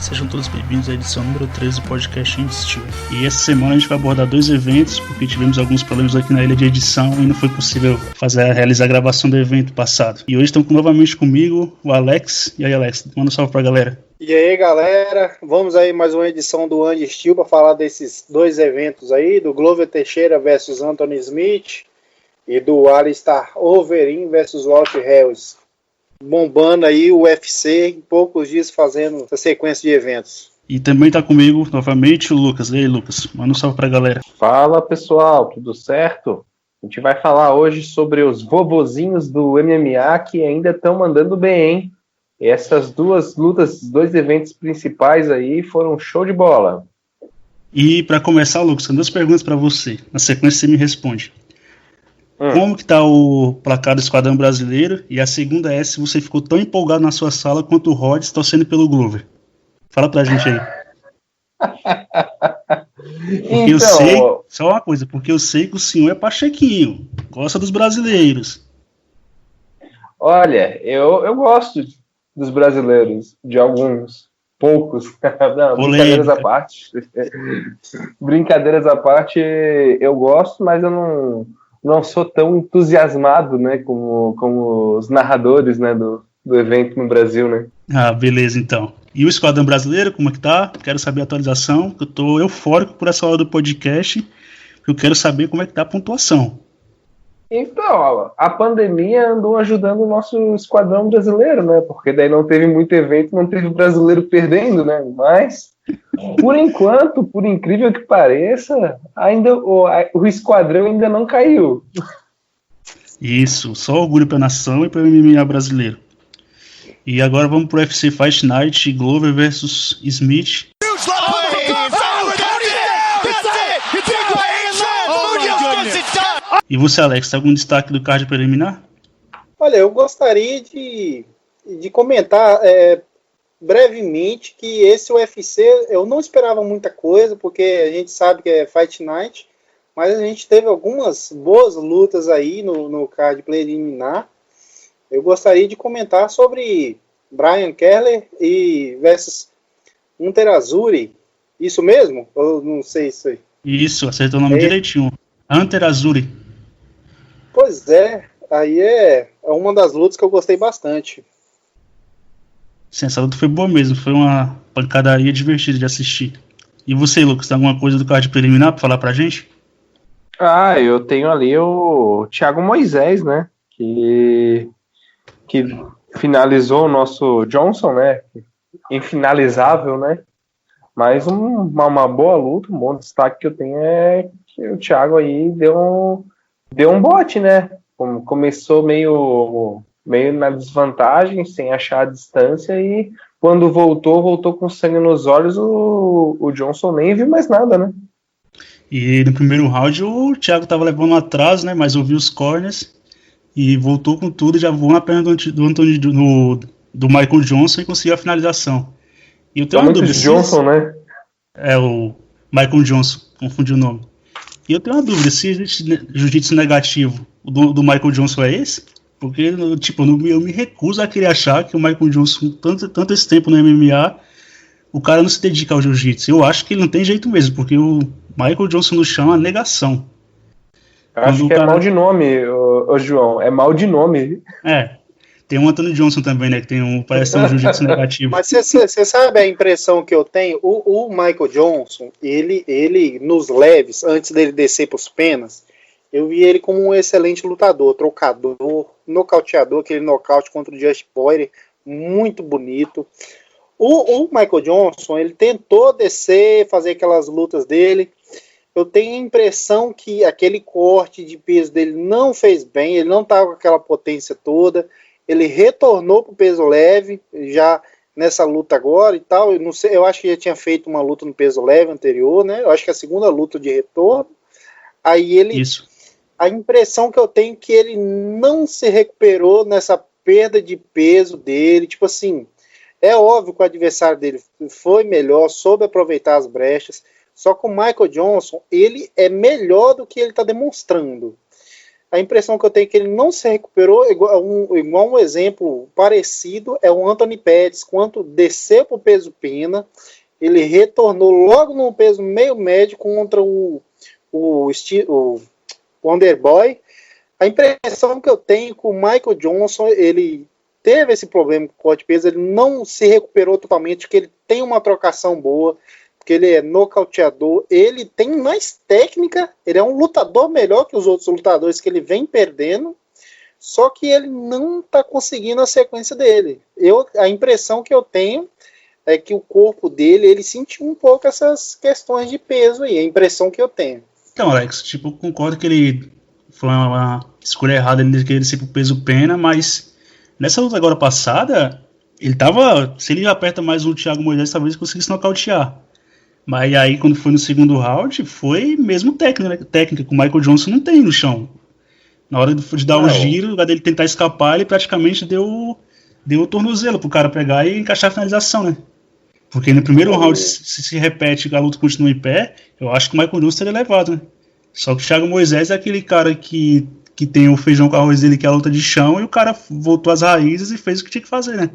Sejam todos bem-vindos à edição número 13 do podcast Indestil. E essa semana a gente vai abordar 2 eventos, porque tivemos alguns problemas aqui na ilha de edição e não foi possível realizar a gravação do evento passado. E hoje estão novamente comigo o Alex. E aí, Alex, manda um salve pra galera. E aí, galera, vamos aí mais uma edição do Indestil para falar desses 2 eventos aí, do Glover Teixeira versus Anthony Smith e do Alistair Overeem versus Walt Harris. Bombando aí o UFC em poucos dias fazendo essa sequência de eventos. E também tá comigo novamente o Lucas. E aí, Lucas, manda um salve pra galera. Fala, pessoal, tudo certo? A gente vai falar hoje sobre os vovozinhos do MMA que ainda estão mandando bem, hein? E essas 2 lutas, 2 eventos principais aí foram show de bola. E para começar, Lucas, são 2 perguntas para você. Na sequência você me responde. Como que tá o placar do Esquadrão Brasileiro? E a segunda é se você ficou tão empolgado na sua sala quanto o Rhodes torcendo pelo Glover. Fala pra gente aí. Porque eu sei, só uma coisa, porque eu sei que o senhor é pachequinho, gosta dos brasileiros. Olha, eu gosto dos brasileiros, de alguns, poucos. Não, brincadeiras à parte. Brincadeiras à parte, eu gosto, mas eu não sou tão entusiasmado, né, como os narradores, né, do evento no Brasil, né. Ah, beleza, então. E o Esquadrão Brasileiro, como é que tá? Quero saber a atualização, eu tô eufórico por essa hora do podcast, eu quero saber como é que tá a pontuação. Então, a pandemia andou ajudando o nosso Esquadrão Brasileiro, né, porque daí não teve muito evento, não teve brasileiro perdendo, né, mas... Por enquanto, por incrível que pareça, ainda o esquadrão ainda não caiu. Isso, só orgulho para a nação e para o MMA brasileiro. E agora vamos pro UFC Fight Night, Glover versus Smith. E você, Alex, tem algum destaque do card preliminar? Olha, eu gostaria de comentar brevemente que esse UFC eu não esperava muita coisa, porque a gente sabe que é Fight Night, mas a gente teve algumas boas lutas aí no card preliminar. Eu gostaria de comentar sobre Brian Kelleher versus Hunter Azuri. Isso mesmo? Eu não sei isso aí. Isso, acertou o nome direitinho. Hunter Azuri. Pois é, aí é uma das lutas que eu gostei bastante. Sim, essa luta foi boa mesmo, foi uma pancadaria divertida de assistir. E você, Lucas, tem alguma coisa do card preliminar pra falar pra gente? Eu tenho ali o Thiago Moisés, né, que finalizou o nosso Johnson, né, infinalizável, né, mas uma boa luta, um bom destaque que eu tenho é que o Thiago aí deu um bote, né, começou meio na desvantagem, sem achar a distância, e quando voltou com sangue nos olhos, o Johnson nem viu mais nada, né? E no primeiro round o Thiago tava levando atrás, né, mas ouviu os corners e voltou com tudo, já voou na perna do Michael Johnson e conseguiu a finalização. E eu tenho uma dúvida. Johnson, né? É o Michael Johnson, confundi o nome. E eu tenho uma dúvida, se existe jiu-jitsu negativo, o do Michael Johnson é esse? Porque, tipo, eu me recuso a querer achar que o Michael Johnson, tanto esse tempo no MMA, o cara não se dedica ao jiu-jitsu. Eu acho que ele não tem jeito mesmo, porque o Michael Johnson no chão é uma negação. Acho que é mal de nome, ô João, é mal de nome. Tem o Anthony Johnson também, né, que parece um jiu-jitsu negativo. Mas você sabe a impressão que eu tenho? O Michael Johnson, ele nos leves, antes dele descer para os penas, eu vi ele como um excelente lutador, trocador, nocauteador, aquele nocaute contra o Josh Poirier, muito bonito. O Michael Johnson, ele tentou descer, fazer aquelas lutas dele. Eu tenho a impressão que aquele corte de peso dele não fez bem, ele não estava com aquela potência toda. Ele retornou para o peso leve, já nessa luta agora e tal. Eu não sei, eu acho que já tinha feito uma luta no peso leve anterior, né? Eu acho que é a segunda luta de retorno. Aí ele... Isso. A impressão que eu tenho é que ele não se recuperou nessa perda de peso dele. Tipo assim, é óbvio que o adversário dele foi melhor, soube aproveitar as brechas. Só que o Michael Johnson, ele é melhor do que ele está demonstrando. A impressão que eu tenho é que ele não se recuperou, igual um exemplo parecido é o Anthony Pettis, quando desceu para o peso pena, ele retornou logo no peso meio médio contra o Wonderboy. A impressão que eu tenho com o Michael Johnson, ele teve esse problema com o corte de peso, ele não se recuperou totalmente, porque ele tem uma trocação boa, porque ele é nocauteador, ele tem mais técnica, ele é um lutador melhor que os outros lutadores que ele vem perdendo, só que ele não está conseguindo a sequência dele. A impressão que eu tenho é que o corpo dele, ele sentiu um pouco essas questões de peso aí, a impressão que eu tenho. Então, Alex, tipo, eu concordo que ele foi uma escolha errada ele querer ser pro peso pena, mas nessa luta agora passada, ele tava, se ele aperta mais o Thiago Moisés, talvez ele conseguisse nocautear. Mas aí, quando foi no segundo round, foi mesmo técnica que o Michael Johnson não tem no chão. Na hora de dar o giro, no lugar dele tentar escapar, ele praticamente deu o tornozelo pro cara pegar e encaixar a finalização, né? Porque no primeiro round, se repete e a luta continua em pé, eu acho que o Michael Johnson teria levado, né? Só que o Thiago Moisés é aquele cara que tem o feijão com arroz dele, que é a luta de chão, e o cara voltou às raízes e fez o que tinha que fazer, né?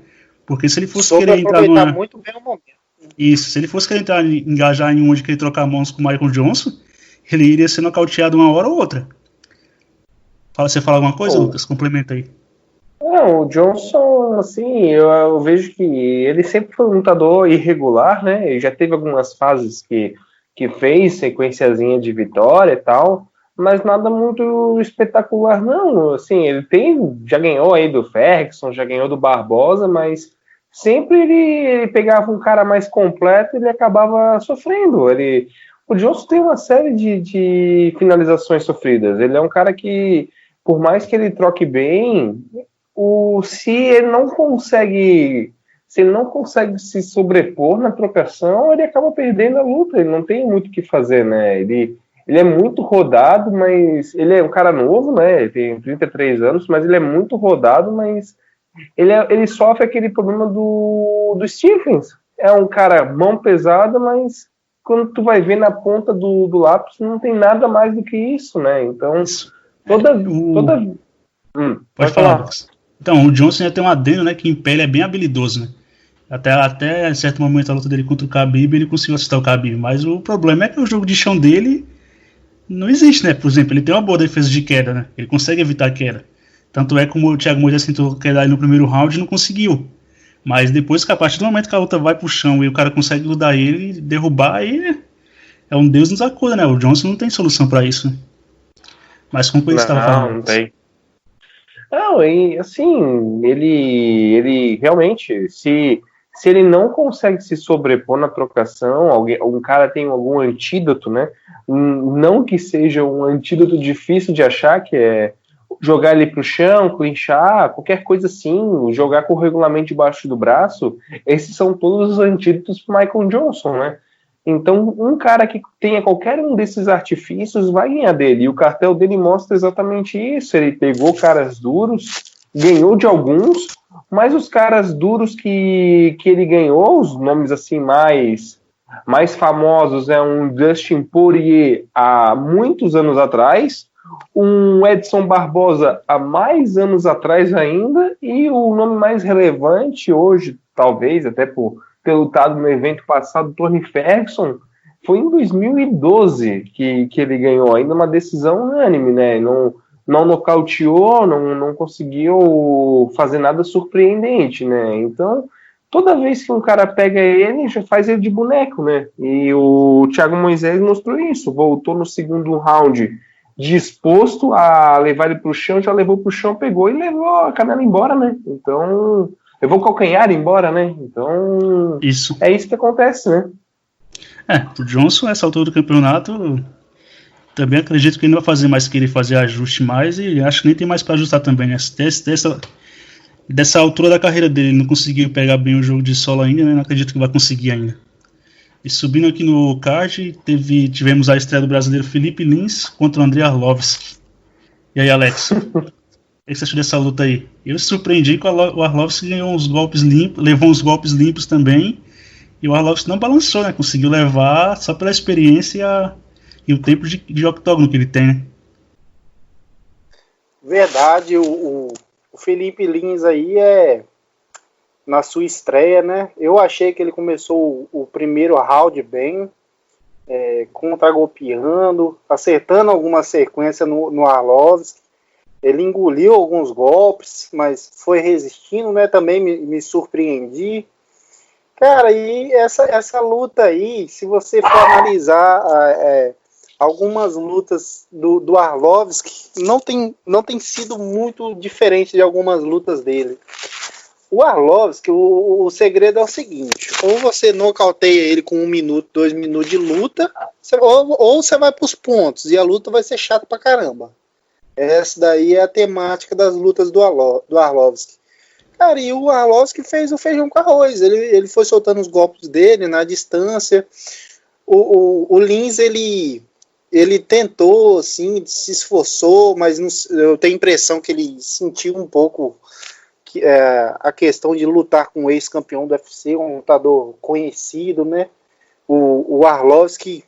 Porque se ele fosse querer entrar muito bem o momento. Isso, se ele fosse querer engajar em um onde querer trocar mãos com o Michael Johnson, ele iria ser nocauteado uma hora ou outra. Você fala alguma coisa, Lucas? Complementa aí. Não, o Johnson, assim, eu vejo que ele sempre foi um lutador irregular, né? Ele já teve algumas fases que fez sequenciazinha de vitória e tal, mas nada muito espetacular, não. Assim, ele já ganhou aí do Ferguson, já ganhou do Barbosa, mas sempre ele pegava um cara mais completo e ele acabava sofrendo. O Johnson tem uma série de finalizações sofridas. Ele é um cara que, por mais que ele troque bem, se ele não consegue se sobrepor na trocação, ele acaba perdendo a luta. Ele não tem muito o que fazer, né? Ele é muito rodado, mas ele é um cara novo, né? Ele tem 33 anos, mas ele é muito rodado, mas ele sofre aquele problema do Stephens. É um cara mão pesada, mas quando tu vai ver na ponta do lápis, não tem nada mais do que isso, né? Então, Pode falar, Lucas. Então, o Johnson já tem um adendo, né, que em pé ele é bem habilidoso, né? Até em certo momento a luta dele contra o Khabib, ele conseguiu acertar o Khabib, mas o problema é que o jogo de chão dele não existe, né? Por exemplo, ele tem uma boa defesa de queda, né? Ele consegue evitar a queda. Tanto é como o Thiago Moisés tentou quedar aí no primeiro round e não conseguiu. Mas depois, que a partir do momento que a luta vai pro chão e o cara consegue grudar ele, derrubar, aí é um Deus nos acuda, né? O Johnson não tem solução pra isso, né? Mas como ele estava falando? Não tem. Não, e assim, ele realmente, se ele não consegue se sobrepor na trocação, um cara tem algum antídoto, né? Não que seja um antídoto difícil de achar, que é jogar ele pro chão, clinchar, qualquer coisa assim, jogar com o regulamento debaixo do braço, esses são todos os antídotos pro Michael Johnson, né? Então, um cara que tenha qualquer um desses artifícios vai ganhar dele. E o cartel dele mostra exatamente isso. Ele pegou caras duros, ganhou de alguns, mas os caras duros que ele ganhou, os nomes assim mais famosos, é um Dustin Poirier há muitos anos atrás, um Edson Barbosa há mais anos atrás ainda, e o nome mais relevante hoje, talvez, até por ter lutado no evento passado, Tony Ferguson, foi em 2012 que ele ganhou, ainda uma decisão unânime, né? Não nocauteou, não conseguiu fazer nada surpreendente, né? Então, toda vez que um cara pega ele, já faz ele de boneco, né? E o Thiago Moisés mostrou isso, voltou no segundo round disposto a levar ele pro chão, já levou pro chão, pegou e levou a canela embora, né? Então, levou o calcanhar embora, né? Então, isso. É isso que acontece, né? O Johnson, nessa altura do campeonato, também acredito que ele não vai fazer mais, querer fazer ajuste mais, e acho que nem tem mais para ajustar também, né? Dessa altura da carreira dele, ele não conseguiu pegar bem o jogo de solo ainda, né? Não acredito que vai conseguir ainda. E subindo aqui no card, tivemos a estreia do brasileiro Felipe Lins contra o Andrei Arlovski. E aí, Alex? O que você achou dessa luta aí? Eu surpreendi que o Arlovski ganhou uns golpes limpos, levou uns golpes limpos também, e o Arlovski não balançou, né? Conseguiu levar só pela experiência e o tempo de octógono que ele tem, né? Verdade, o Felipe Lins aí na sua estreia, né? Eu achei que ele começou o primeiro round bem, contra-golpeando, acertando alguma sequência no Arlovski. Ele engoliu alguns golpes, mas foi resistindo, né? Também me surpreendi. Cara, e essa luta aí, se você for analisar algumas lutas do Arlovski, não tem sido muito diferente de algumas lutas dele. O Arlovski, o segredo é o seguinte: ou você nocauteia ele com 1 minuto, 2 minutos de luta, ou você vai para os pontos, e a luta vai ser chata pra caramba. Essa daí é a temática das lutas do Arlovski. Cara, e o Arlovski fez o feijão com arroz. Ele foi soltando os golpes dele na distância. O Lins, ele tentou, assim, se esforçou, mas eu tenho a impressão que ele sentiu um pouco a questão de lutar com o ex-campeão do UFC, um lutador conhecido, né? O Arlovski,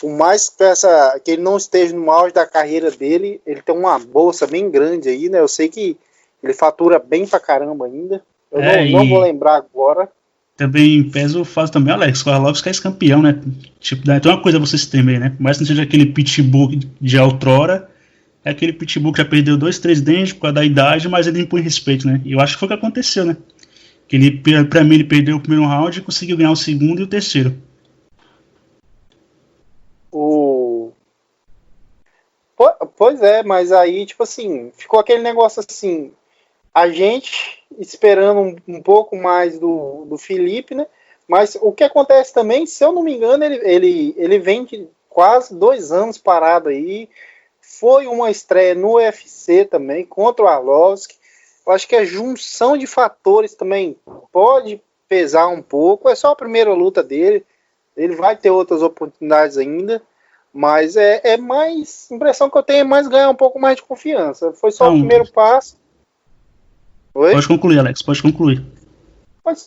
por mais que ele não esteja no auge da carreira dele, ele tem uma bolsa bem grande aí, né? Eu sei que ele fatura bem pra caramba ainda. Eu não vou lembrar agora. Também pesa o fato também, Alex, o Arlovski é ex-campeão, né? Tipo, tem uma coisa a vocês temer, né? Por mais que não seja aquele pitbull de outrora, é aquele pitbull que já perdeu 2, 3 dentes por causa da idade, mas ele impõe respeito, né? E eu acho que foi o que aconteceu, né? Que pra mim, ele perdeu o primeiro round e conseguiu ganhar o segundo e o terceiro. Pois é, mas aí, tipo assim, ficou aquele negócio assim, a gente esperando um pouco mais do Felipe, né? Mas o que acontece também, se eu não me engano, ele vem de quase 2 anos parado aí. Foi uma estreia no UFC também, contra o Arlovski. Eu acho que a junção de fatores também pode pesar um pouco. É só a primeira luta dele. Ele vai ter outras oportunidades ainda. Mas é mais... A impressão que eu tenho é mais ganhar um pouco mais de confiança. Foi só o primeiro passo. Oi? Pode concluir, Alex, pode concluir.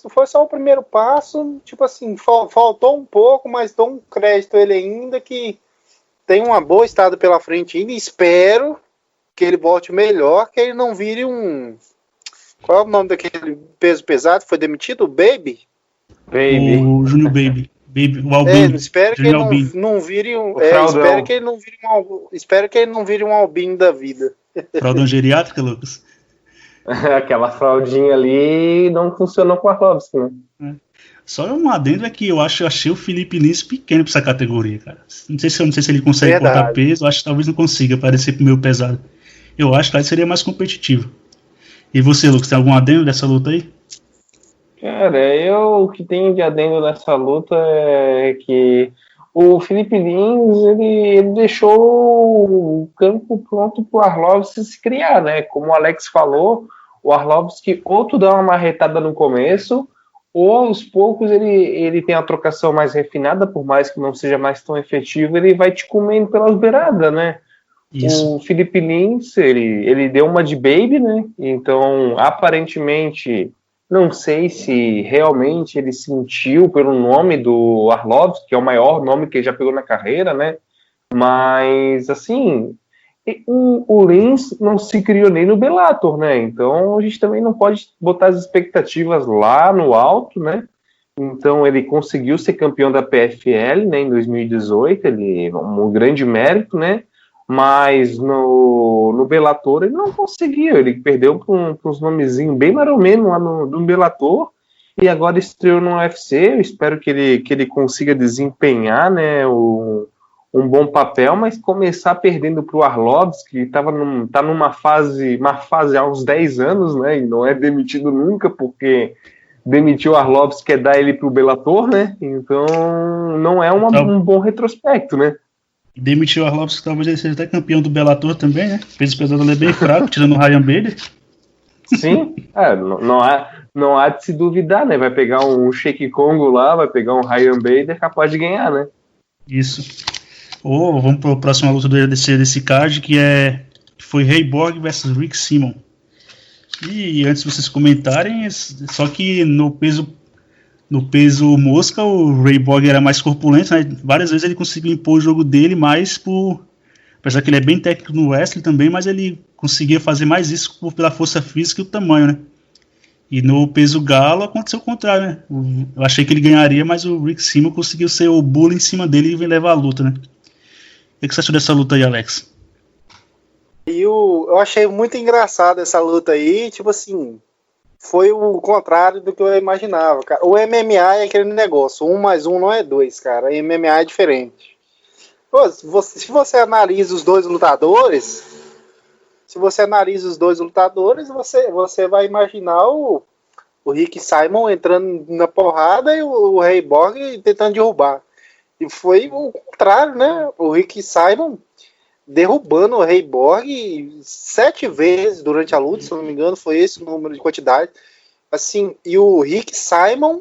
Foi só o primeiro passo. Tipo assim, faltou um pouco, mas dou um crédito a ele ainda, que tem uma boa estrada pela frente ainda. E espero que ele volte melhor, que ele não vire um... Qual é o nome daquele peso pesado? Foi demitido? O Baby? O Júnior Baby. O Albino. Espero que ele não vire um... espero que ele não vire um Albino da vida. Fraldão geriátrica, Lucas? Aquela fraldinha ali não funcionou com a Arlovski, né? Só um adendo é que eu achei o Felipe Lins pequeno pra essa categoria, cara. Não sei se ele consegue cortar peso, eu acho que talvez não consiga, parecer meio pesado. Eu acho que ele seria mais competitivo. E você, Lucas, tem algum adendo dessa luta aí? Cara, o que tenho de adendo nessa luta é que o Felipe Lins, ele deixou o campo pronto pro Arlovski se criar, né? Como o Alex falou, o Arlovski ou tu dá uma marretada no começo, ou aos poucos ele tem a trocação mais refinada, por mais que não seja mais tão efetivo, ele vai te comendo pelas beiradas, né? Isso. O Felipe Lins, ele deu uma de baby, né? Então, aparentemente, não sei se realmente ele sentiu pelo nome do Arlovski, que é o maior nome que ele já pegou na carreira, né? Mas, assim, o Lins não se criou nem no Bellator, né? Então, a gente também não pode botar as expectativas lá no alto, né? Então, ele conseguiu ser campeão da PFL, né, em 2018, um grande mérito, né? Mas no Bellator ele não conseguiu, ele perdeu para uns nomezinhos bem maromenos lá no Bellator, e agora estreou no UFC. Eu espero que ele consiga desempenhar, né, um bom papel, mas começar perdendo para o Arlovski, que tá numa fase há uns 10 anos, né, e não é demitido nunca, porque demitir o Arlovski é dar ele para o Bellator, né, então não é um bom retrospecto, né. Demitiu o Arlovski, que talvez ele seja até campeão do Bellator também, né? Peso pesado é bem fraco, tirando o Ryan Bader. Sim, não há de se duvidar, né? Vai pegar um Sheik Congo lá, vai pegar um Ryan Bader, capaz de ganhar, né? Isso. Vamos para a próxima luta desse card, que foi Ray Borg versus Rick Simon. E antes de vocês comentarem, só que no peso mosca, o Ray Borg era mais corpulento, né? Várias vezes ele conseguiu impor o jogo dele mais por Apesar que ele é bem técnico no wrestling também, mas ele conseguia fazer mais isso pela força física e o tamanho, né? E no peso galo aconteceu o contrário, né? Eu achei que ele ganharia, mas o Rick Simon conseguiu ser o bully em cima dele e levar a luta, né? O que você achou dessa luta aí, Alex? Eu achei muito engraçado essa luta aí, tipo assim, foi o contrário do que eu imaginava, cara. O MMA é aquele negócio, 1 mais 1 não é 2, cara. O MMA é diferente. Pô, se você analisa os dois lutadores, você vai imaginar o Rick Simon entrando na porrada e o Ray Borg tentando derrubar. E foi o contrário, né? O Rick Simon derrubando o Ray Borg 7 vezes durante a luta, se eu não me engano, foi esse o número de quantidade. Assim, e o Rick Simon,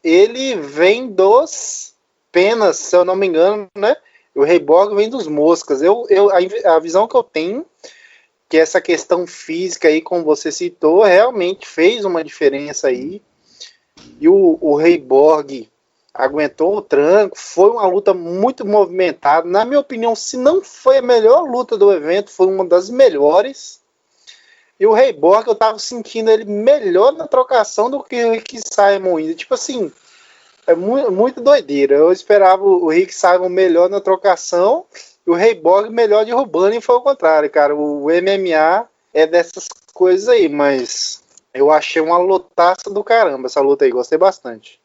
ele vem dos penas, se eu não me engano, né? O Ray Borg vem dos moscas. A visão que eu tenho, que essa questão física aí, como você citou, realmente fez uma diferença aí. E o Ray Borg aguentou o tranco, foi uma luta muito movimentada. Na minha opinião, se não foi a melhor luta do evento, foi uma das melhores. E o Ray Borg, eu tava sentindo ele melhor na trocação do que o Rick Simon ainda. Tipo assim, é muito doideira. Eu esperava o Rick Simon melhor na trocação e o Ray Borg melhor derrubando, e foi o contrário, cara. O MMA é dessas coisas aí, mas eu achei uma lutaça do caramba essa luta aí, gostei bastante.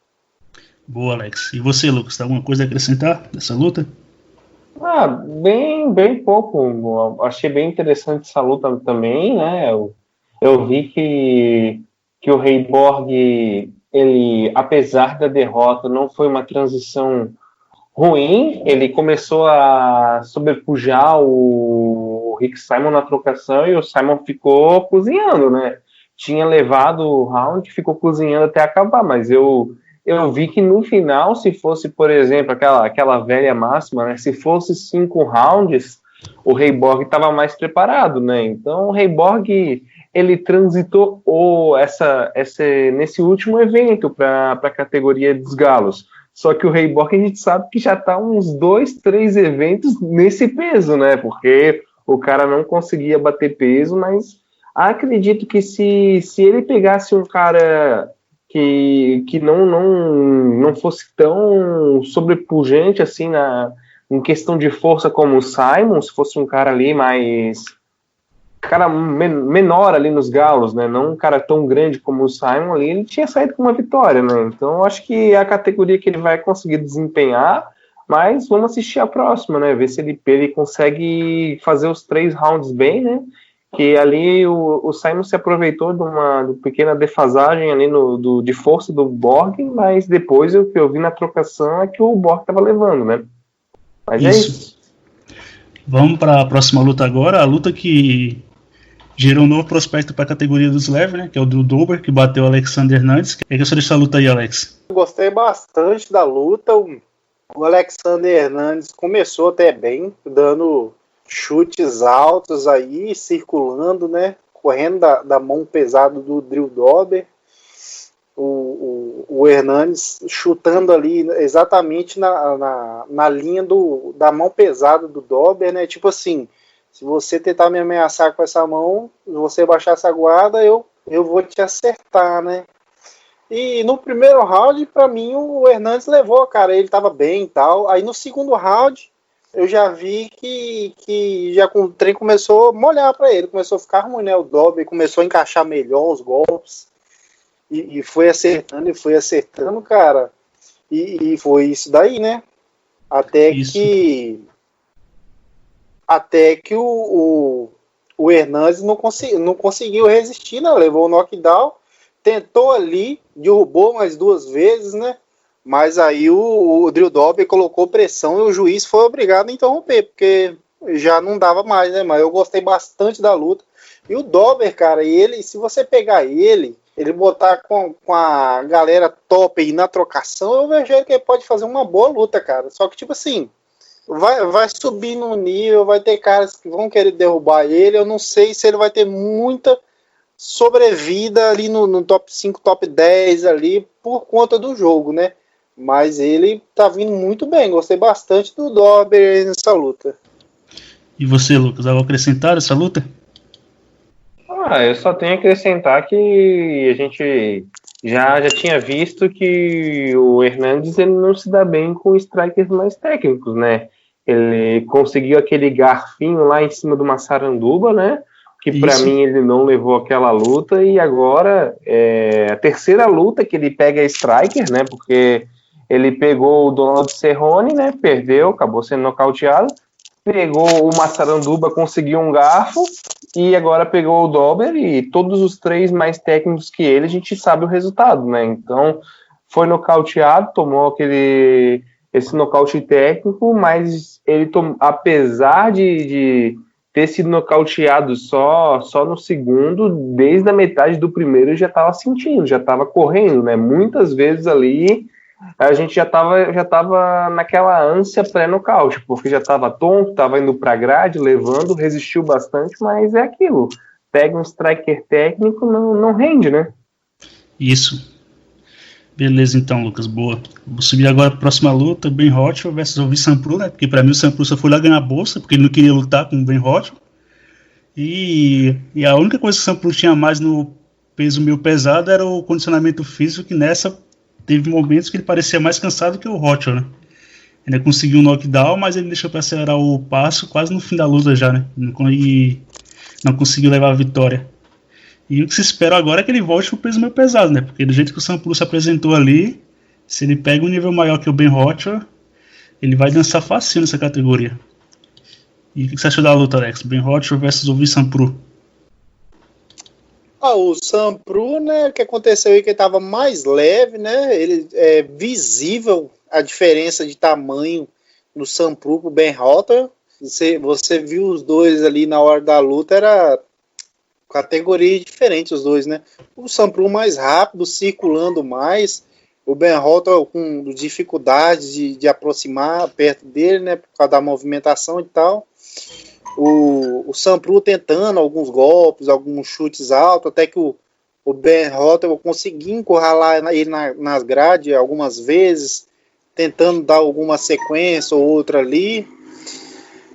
Boa, Alex. E você, Lucas, tem alguma coisa a acrescentar dessa luta? Bem pouco. Achei bem interessante essa luta também, né? Eu vi que o Ray Borg, ele, apesar da derrota, não foi uma transição ruim. Ele começou a sobrepujar o Rick Simon na trocação e o Simon ficou cozinhando, né? Tinha levado o round, ficou cozinhando até acabar, mas eu vi que no final, se fosse, por exemplo, aquela velha máxima, né? Se fosse 5 rounds, o Ray Borg estava mais preparado, né? Então o Ray Borg, ele transitou nesse último evento para a categoria dos galos. Só que o Ray Borg a gente sabe que já está uns 2, 3 eventos nesse peso, né? Porque o cara não conseguia bater peso, mas acredito que se ele pegasse um cara que não fosse tão sobrepujante assim em questão de força como o Simon, se fosse um cara ali menor ali nos galos, né? Não um cara tão grande como o Simon ali, ele tinha saído com uma vitória, né? Então acho que é a categoria que ele vai conseguir desempenhar, mas vamos assistir a próxima, né? Ver se ele consegue fazer os 3 rounds bem, né? Que ali o Simon se aproveitou de uma pequena defasagem ali de força do Borg, mas depois o que eu vi na trocação é que o Borg estava levando, né? Mas é isso. Vamos para a próxima luta agora, a luta que gerou um novo prospecto para a categoria dos leves, né? Que é o Drew Dober, que bateu o Alexander Hernandez. O que é que você deixa a luta aí, Alex? Eu gostei bastante da luta. O Alexander Hernandez começou até bem, dando chutes altos aí, circulando, né? Correndo da mão pesada do Drew Dober. O Hernandez chutando ali exatamente na linha da mão pesada do Dober, né? Tipo assim, se você tentar me ameaçar com essa mão, se você baixar essa guarda, eu vou te acertar, né? E no primeiro round, pra mim, o Hernandez levou, cara, ele tava bem e tal. Aí no segundo round, eu já vi que já o trem começou a molhar pra ele, começou a ficar ruim, né? O Dober começou a encaixar melhor os golpes. E foi acertando, cara. E foi isso daí, né? Até que o Hernandez não conseguiu resistir, né? Levou o knockdown, tentou ali, derrubou mais 2 vezes, né? Mas aí o Drew Dober colocou pressão e o juiz foi obrigado a interromper, porque já não dava mais, né? Mas eu gostei bastante da luta. E o Dober, cara, se você pegar ele botar com a galera top aí na trocação, eu vejo que ele pode fazer uma boa luta, cara. Só que, tipo assim, vai subir no nível, vai ter caras que vão querer derrubar ele. Eu não sei se ele vai ter muita sobrevida ali no top 5, top 10 ali, por conta do jogo, né? Mas ele tá vindo muito bem. Gostei bastante do Dober nessa luta. E você, Lucas, algo a acrescentar essa luta? Eu só tenho a acrescentar que a gente já tinha visto que o Hernandes ele não se dá bem com strikers mais técnicos, né? Ele conseguiu aquele garfinho lá em cima de uma saranduba, né? Que para mim ele não levou aquela luta, e agora é a terceira luta que ele pega striker, né? Porque ele pegou o Donald Cerrone, né? Perdeu, acabou sendo nocauteado. Pegou o Massaranduba, conseguiu um garfo, e agora pegou o Dober, e todos os três mais técnicos que ele, a gente sabe o resultado, né? Então, foi nocauteado, tomou esse nocaute técnico, mas ele, apesar de ter sido nocauteado só no segundo, desde a metade do primeiro já estava sentindo, já estava correndo, né? Muitas vezes ali a gente já tava naquela ânsia pré-nocaute, porque já estava tonto, estava indo para a grade, levando, resistiu bastante, mas é aquilo. Pega um striker técnico, não rende, né? Isso. Beleza, então, Lucas, boa. Vou subir agora para a próxima luta, Ben Rothwell versus o Sampru, né? Porque para mim o Sampru só foi lá ganhar a bolsa, porque ele não queria lutar com o Ben Rothwell. E a única coisa que o Sampru tinha mais no peso meio pesado era o condicionamento físico, que nessa teve momentos que ele parecia mais cansado que o Rothwell, né? Ele conseguiu um knockdown, mas ele deixou para acelerar o passo quase no fim da luta já, né? E não conseguiu levar a vitória. E o que se espera agora é que ele volte pro peso meio pesado, né? Porque do jeito que o Sampru se apresentou ali, se ele pega um nível maior que o Ben Rothwell, ele vai dançar fácil nessa categoria. E o que você achou da luta, Alex? Ben Rothwell versus o Sampru? O Sampru, né, o que aconteceu aí que ele estava mais leve, né, ele é visível a diferença de tamanho no Sampru pro Ben Rothwell. Você viu os dois ali na hora da luta, era categoria diferente os dois, né? O Sampru mais rápido, circulando mais, o Ben Rothwell com dificuldade de aproximar perto dele, né, por causa da movimentação e tal. O Sampru tentando alguns golpes, alguns chutes altos, até que o Ben Rothwell conseguiu encurralar ele nas grades algumas vezes, tentando dar alguma sequência ou outra ali.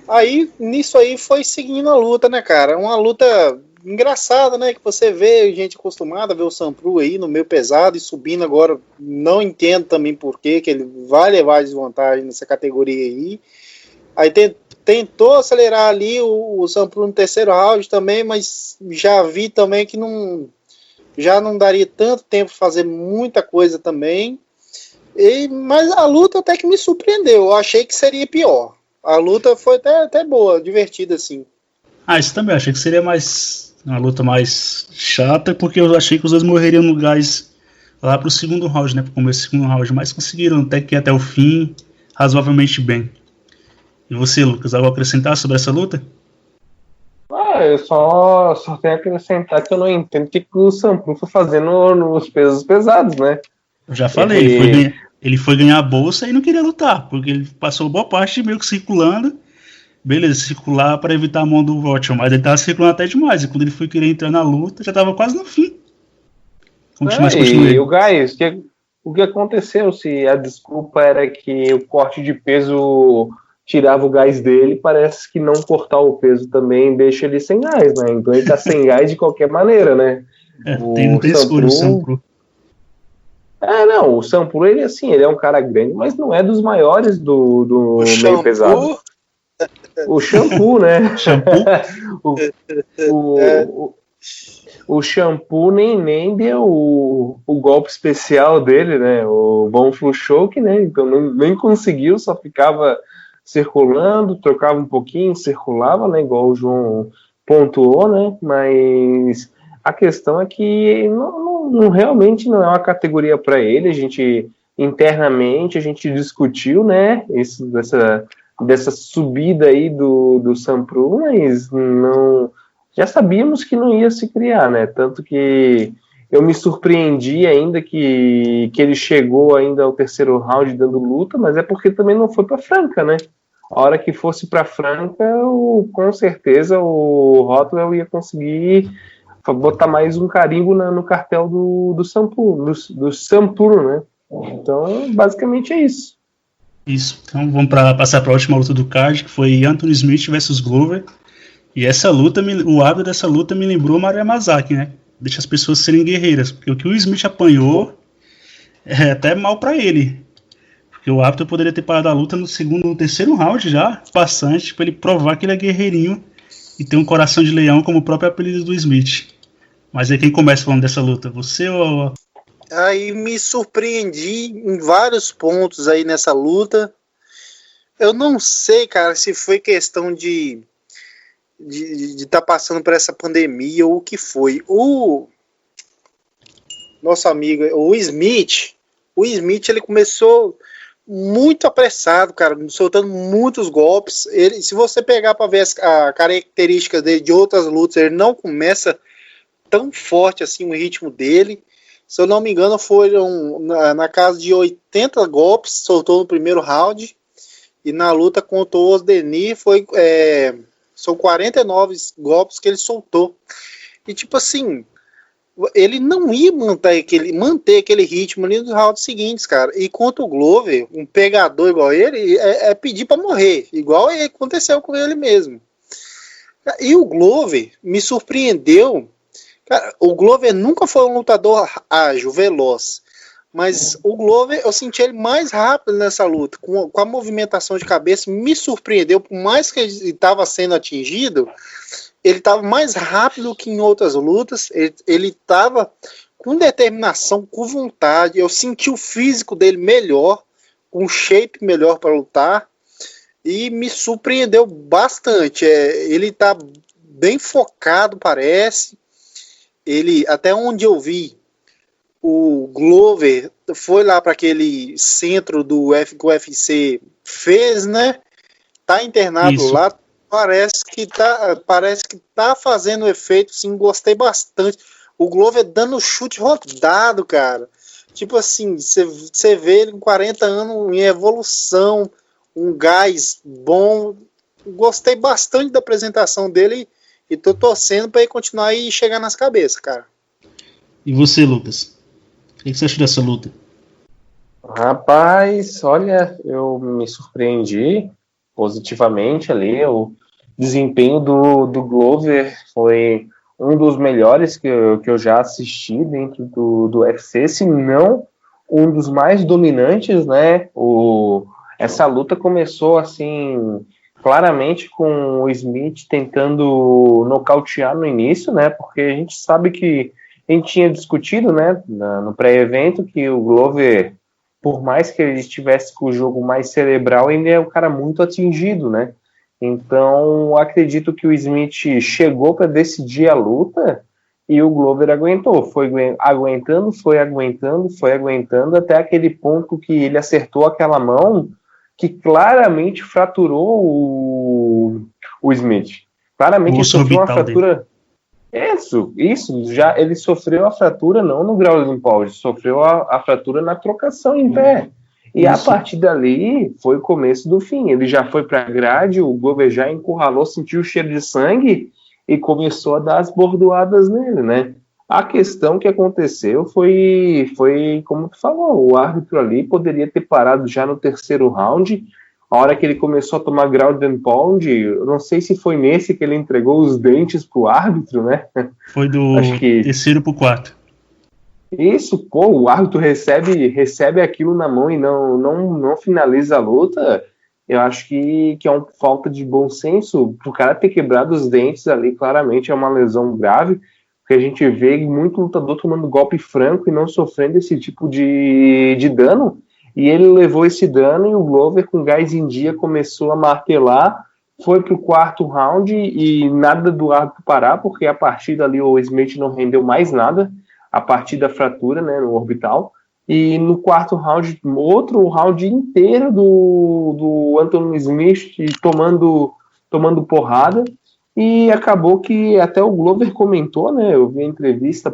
Aí, nisso aí, foi seguindo a luta, né, cara? Uma luta engraçada, né, que você vê gente acostumada a ver o Sampru aí no meio pesado e subindo agora, não entendo também por que ele vai levar desvantagem nessa categoria aí. Aí tentou acelerar ali o Sampru no terceiro round também, mas já vi também que já não daria tanto tempo de fazer muita coisa também. Mas a luta até que me surpreendeu. Eu achei que seria pior. A luta foi até boa, divertida assim. Isso também. Achei que seria uma luta mais chata, porque eu achei que os dois morreriam no gás lá pro segundo round, né? Pro começo do segundo round. Mas conseguiram até que ir até o fim razoavelmente bem. E você, Lucas, algo a acrescentar sobre essa luta? Eu só tenho a acrescentar que eu não entendo o que o Sampru foi fazendo nos pesos pesados, né? Eu já falei, ele foi ganhar a bolsa e não queria lutar, porque ele passou boa parte meio que circulando. Beleza, circular para evitar a mão do Rothwell, mas ele tava circulando até demais, e quando ele foi querer entrar na luta, já tava quase no fim. E o Gás, o que aconteceu? Se a desculpa era que o corte de peso tirava o gás dele, parece que não cortar o peso também deixa ele sem gás, né? Então ele tá sem gás de qualquer maneira, né? Não tem escolha o Sampru. O Sampru, ele é um cara grande, mas não é dos maiores do meio pesado. O Shampoo, né? O Shampoo nem deu o golpe especial dele, né? O Von Fluchoke, né? Então nem conseguiu, só ficava circulando, trocava um pouquinho, circulava, né? Igual o João pontuou, né? Mas a questão é que não realmente não é uma categoria para ele. A gente internamente discutiu, né? Dessa subida aí do Sampru, mas já sabíamos que não ia se criar, né? Tanto que eu me surpreendi ainda que ele chegou ainda ao terceiro round dando luta, mas é porque também não foi para Franca, né? A hora que fosse para Franca, com certeza o Rothwell ia conseguir botar mais um carimbo no cartel do Sampru, né? Então, basicamente é isso. Isso. Então vamos passar para a última luta do card, que foi Anthony Smith versus Glover. E essa luta, o árbitro dessa luta me lembrou Mario Yamazaki, né? Deixa as pessoas serem guerreiras. Porque o que o Smith apanhou é até mal para ele. Porque o árbitro poderia ter parado a luta no terceiro round já, bastante, para ele provar que ele é guerreirinho e tem um coração de leão como o próprio apelido do Smith. Mas aí quem começa falando dessa luta? Você ou... Aí me surpreendi em vários pontos aí nessa luta. Eu não sei, cara, se foi questão de estar passando por essa pandemia ou o que foi. O nosso amigo, o Smith, ele começou muito apressado, cara, soltando muitos golpes. Ele, se você pegar para ver as características dele de outras lutas, ele não começa tão forte assim o ritmo dele. Se eu não me engano, foram na casa de 80 golpes, soltou no primeiro round. E na luta contra o Osdenir são 49 golpes que ele soltou. E tipo assim, ele não ia manter aquele ritmo ali nos rounds seguintes, cara. E contra o Glover, um pegador igual ele, é pedir para morrer. Igual aconteceu com ele mesmo. E o Glover me surpreendeu. Cara, o Glover nunca foi um lutador ágil, veloz, mas o Glover, eu senti ele mais rápido nessa luta, com a movimentação de cabeça, me surpreendeu, por mais que ele estava sendo atingido, ele estava mais rápido que em outras lutas, ele estava com determinação, com vontade, eu senti o físico dele melhor, com um shape melhor para lutar, e me surpreendeu bastante. Ele está bem focado, parece. Ele, até onde eu vi, o Glover foi lá para aquele centro que o UFC fez, né? Tá internado Isso. lá, parece que tá fazendo efeito, sim, gostei bastante. O Glover dando chute rodado, cara. Tipo assim, você vê ele com 40 anos em evolução, um gás bom. Gostei bastante da apresentação dele. E tô torcendo pra ele continuar e chegar nas cabeças, cara. E você, Lucas? O que você achou dessa luta? Rapaz, olha, eu me surpreendi positivamente ali. O desempenho do Glover foi um dos melhores que eu já assisti dentro do UFC, se não um dos mais dominantes, né? Essa luta começou assim... claramente com o Smith tentando nocautear no início, né? Porque a gente sabe que a gente tinha discutido, né, no pré-evento, que o Glover, por mais que ele estivesse com o jogo mais cerebral, ele é um cara muito atingido, né? Então, acredito que o Smith chegou para decidir a luta e o Glover aguentou. Foi aguentando até aquele ponto que ele acertou aquela mão que claramente fraturou o Smith. Claramente ele sofreu uma fratura. Isso, já ele sofreu a fratura não no Ground Pound, ele sofreu a fratura na trocação em pé. E a partir dali foi o começo do fim. Ele já foi para a grade, o Glover já encurralou, sentiu o cheiro de sangue e começou a dar as bordoadas nele, né? A questão que aconteceu foi como tu falou, o árbitro ali poderia ter parado já no terceiro round, a hora que ele começou a tomar ground and pound, eu não sei se foi nesse que ele entregou os dentes pro árbitro, né? Foi do terceiro pro quarto. Isso, pô, o árbitro recebe aquilo na mão e não finaliza a luta. Eu acho que é uma falta de bom senso, pro cara ter quebrado os dentes ali, claramente é uma lesão grave. Porque a gente vê muito lutador tomando golpe franco e não sofrendo esse tipo de dano. E ele levou esse dano e o Glover, com gás em dia, começou a martelar. Foi para o quarto round e nada do árbitro parar, porque a partir dali o Smith não rendeu mais nada, a partir da fratura, né, no orbital. E no quarto round, outro round inteiro do Anthony Smith tomando porrada. E acabou que até o Glover comentou, né? Eu vi a entrevista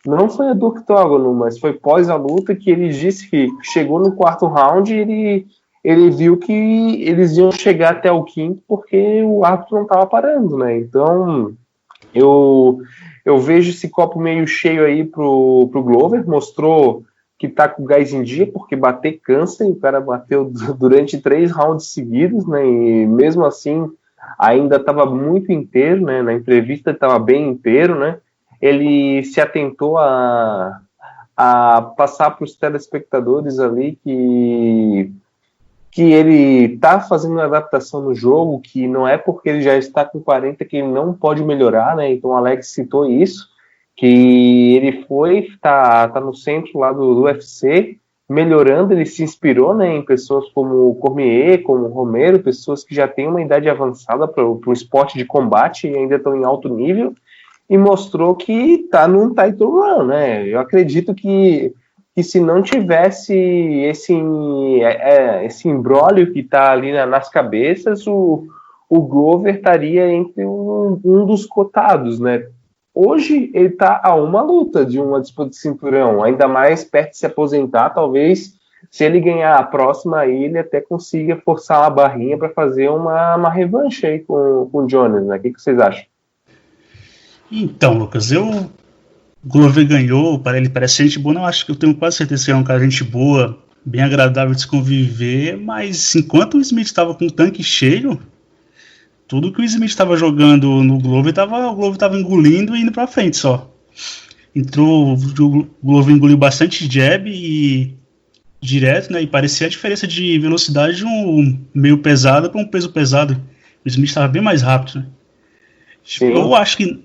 não foi a do octógono, mas foi pós a luta, que ele disse que chegou no quarto round e ele viu que eles iam chegar até o quinto porque o árbitro não estava parando, né? Então eu vejo esse copo meio cheio aí pro Glover, mostrou que tá com o gás em dia, porque bater cansa, e o cara bateu durante 3 rounds seguidos, né? E mesmo assim ainda estava muito inteiro, né? Na entrevista ele estava bem inteiro, né? Ele se atentou a passar para os telespectadores ali que ele está fazendo uma adaptação no jogo, que não é porque ele já está com 40 que ele não pode melhorar, né? Então o Alex citou isso, que ele tá no centro lá do UFC, melhorando, ele se inspirou, né, em pessoas como o Cormier, como o Romero, pessoas que já têm uma idade avançada para o esporte de combate e ainda estão em alto nível, e mostrou que está num title run, né? Eu acredito que se não tivesse esse imbróglio que está ali nas cabeças, o Glover estaria entre um dos cotados, né? Hoje ele está a uma luta de uma disputa de cinturão, ainda mais perto de se aposentar. Talvez, se ele ganhar a próxima aí, ele até consiga forçar uma barrinha para fazer uma revanche aí com o Jones, né? O que vocês acham? Então, Lucas, o Glover ganhou, ele parece gente boa, não, acho que eu tenho quase certeza que é um cara gente boa, bem agradável de se conviver, mas enquanto o Smith estava com o tanque cheio, tudo que o Smith estava jogando no Glover, o Glover estava engolindo e indo para frente só. O Glover engoliu bastante jab e direto, né, e parecia a diferença de velocidade de um meio pesado para um peso pesado. O Smith estava bem mais rápido, né? Eu acho que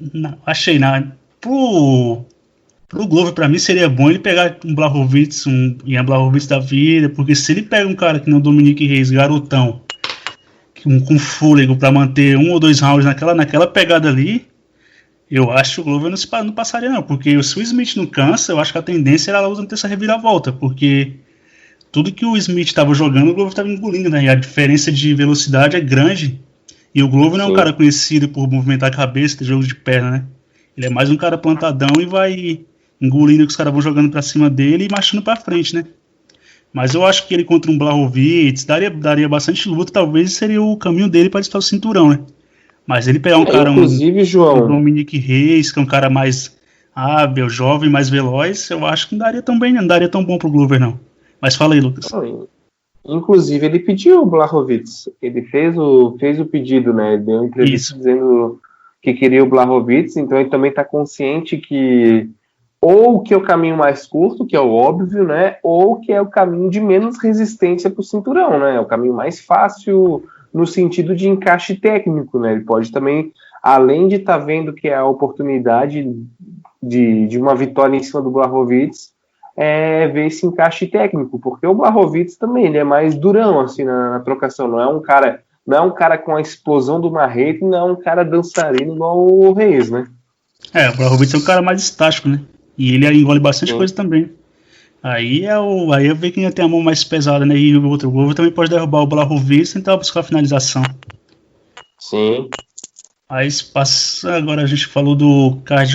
pro Glover, pra mim, seria bom ele pegar um Blachowicz, Ian Blachowicz da vida, porque se ele pega um cara que nem o Dominique Reis, garotão, com fôlego pra manter 1 ou 2 rounds naquela pegada ali, eu acho que o Glover não passaria não, porque se o Smith não cansa, eu acho que a tendência era ela usando essa reviravolta, porque tudo que o Smith estava jogando, o Glover estava engolindo, né, e a diferença de velocidade é grande. E o Glover não é um cara conhecido por movimentar a cabeça, ter jogo de perna, né? Ele é mais um cara plantadão e vai engolindo que os caras vão jogando pra cima dele e marchando pra frente, né? Mas eu acho que ele contra um Blachowicz daria bastante luta, talvez seria o caminho dele para disputar o cinturão, né? Mas ele pegar um cara, João, um Dominique Reis, que é um cara mais hábil, jovem, mais veloz, eu acho que não daria tão bom pro Glover, não. Mas fala aí, Lucas. Inclusive, ele pediu o Blachowicz, ele fez o pedido, né? Ele deu uma entrevista dizendo que queria o Blachowicz, então ele também está consciente que ou que é o caminho mais curto, que é o óbvio, né? Ou que é o caminho de menos resistência para o cinturão, né? É o caminho mais fácil no sentido de encaixe técnico, né? Ele pode também, além de estar vendo que é a oportunidade de uma vitória em cima do Blachowicz, ver esse encaixe técnico, porque o Blachowicz também ele é mais durão assim na trocação, não é um cara com a explosão do Marreta, não é um cara dançarino igual o Reis, né? O Blachowicz é um cara mais estático, né? E ele engole bastante coisa também. Aí eu vejo quem tem a mão mais pesada, né? E o outro Glover também pode derrubar o Blachowicz e tentar buscar a finalização. Sim. Aí agora a gente falou do card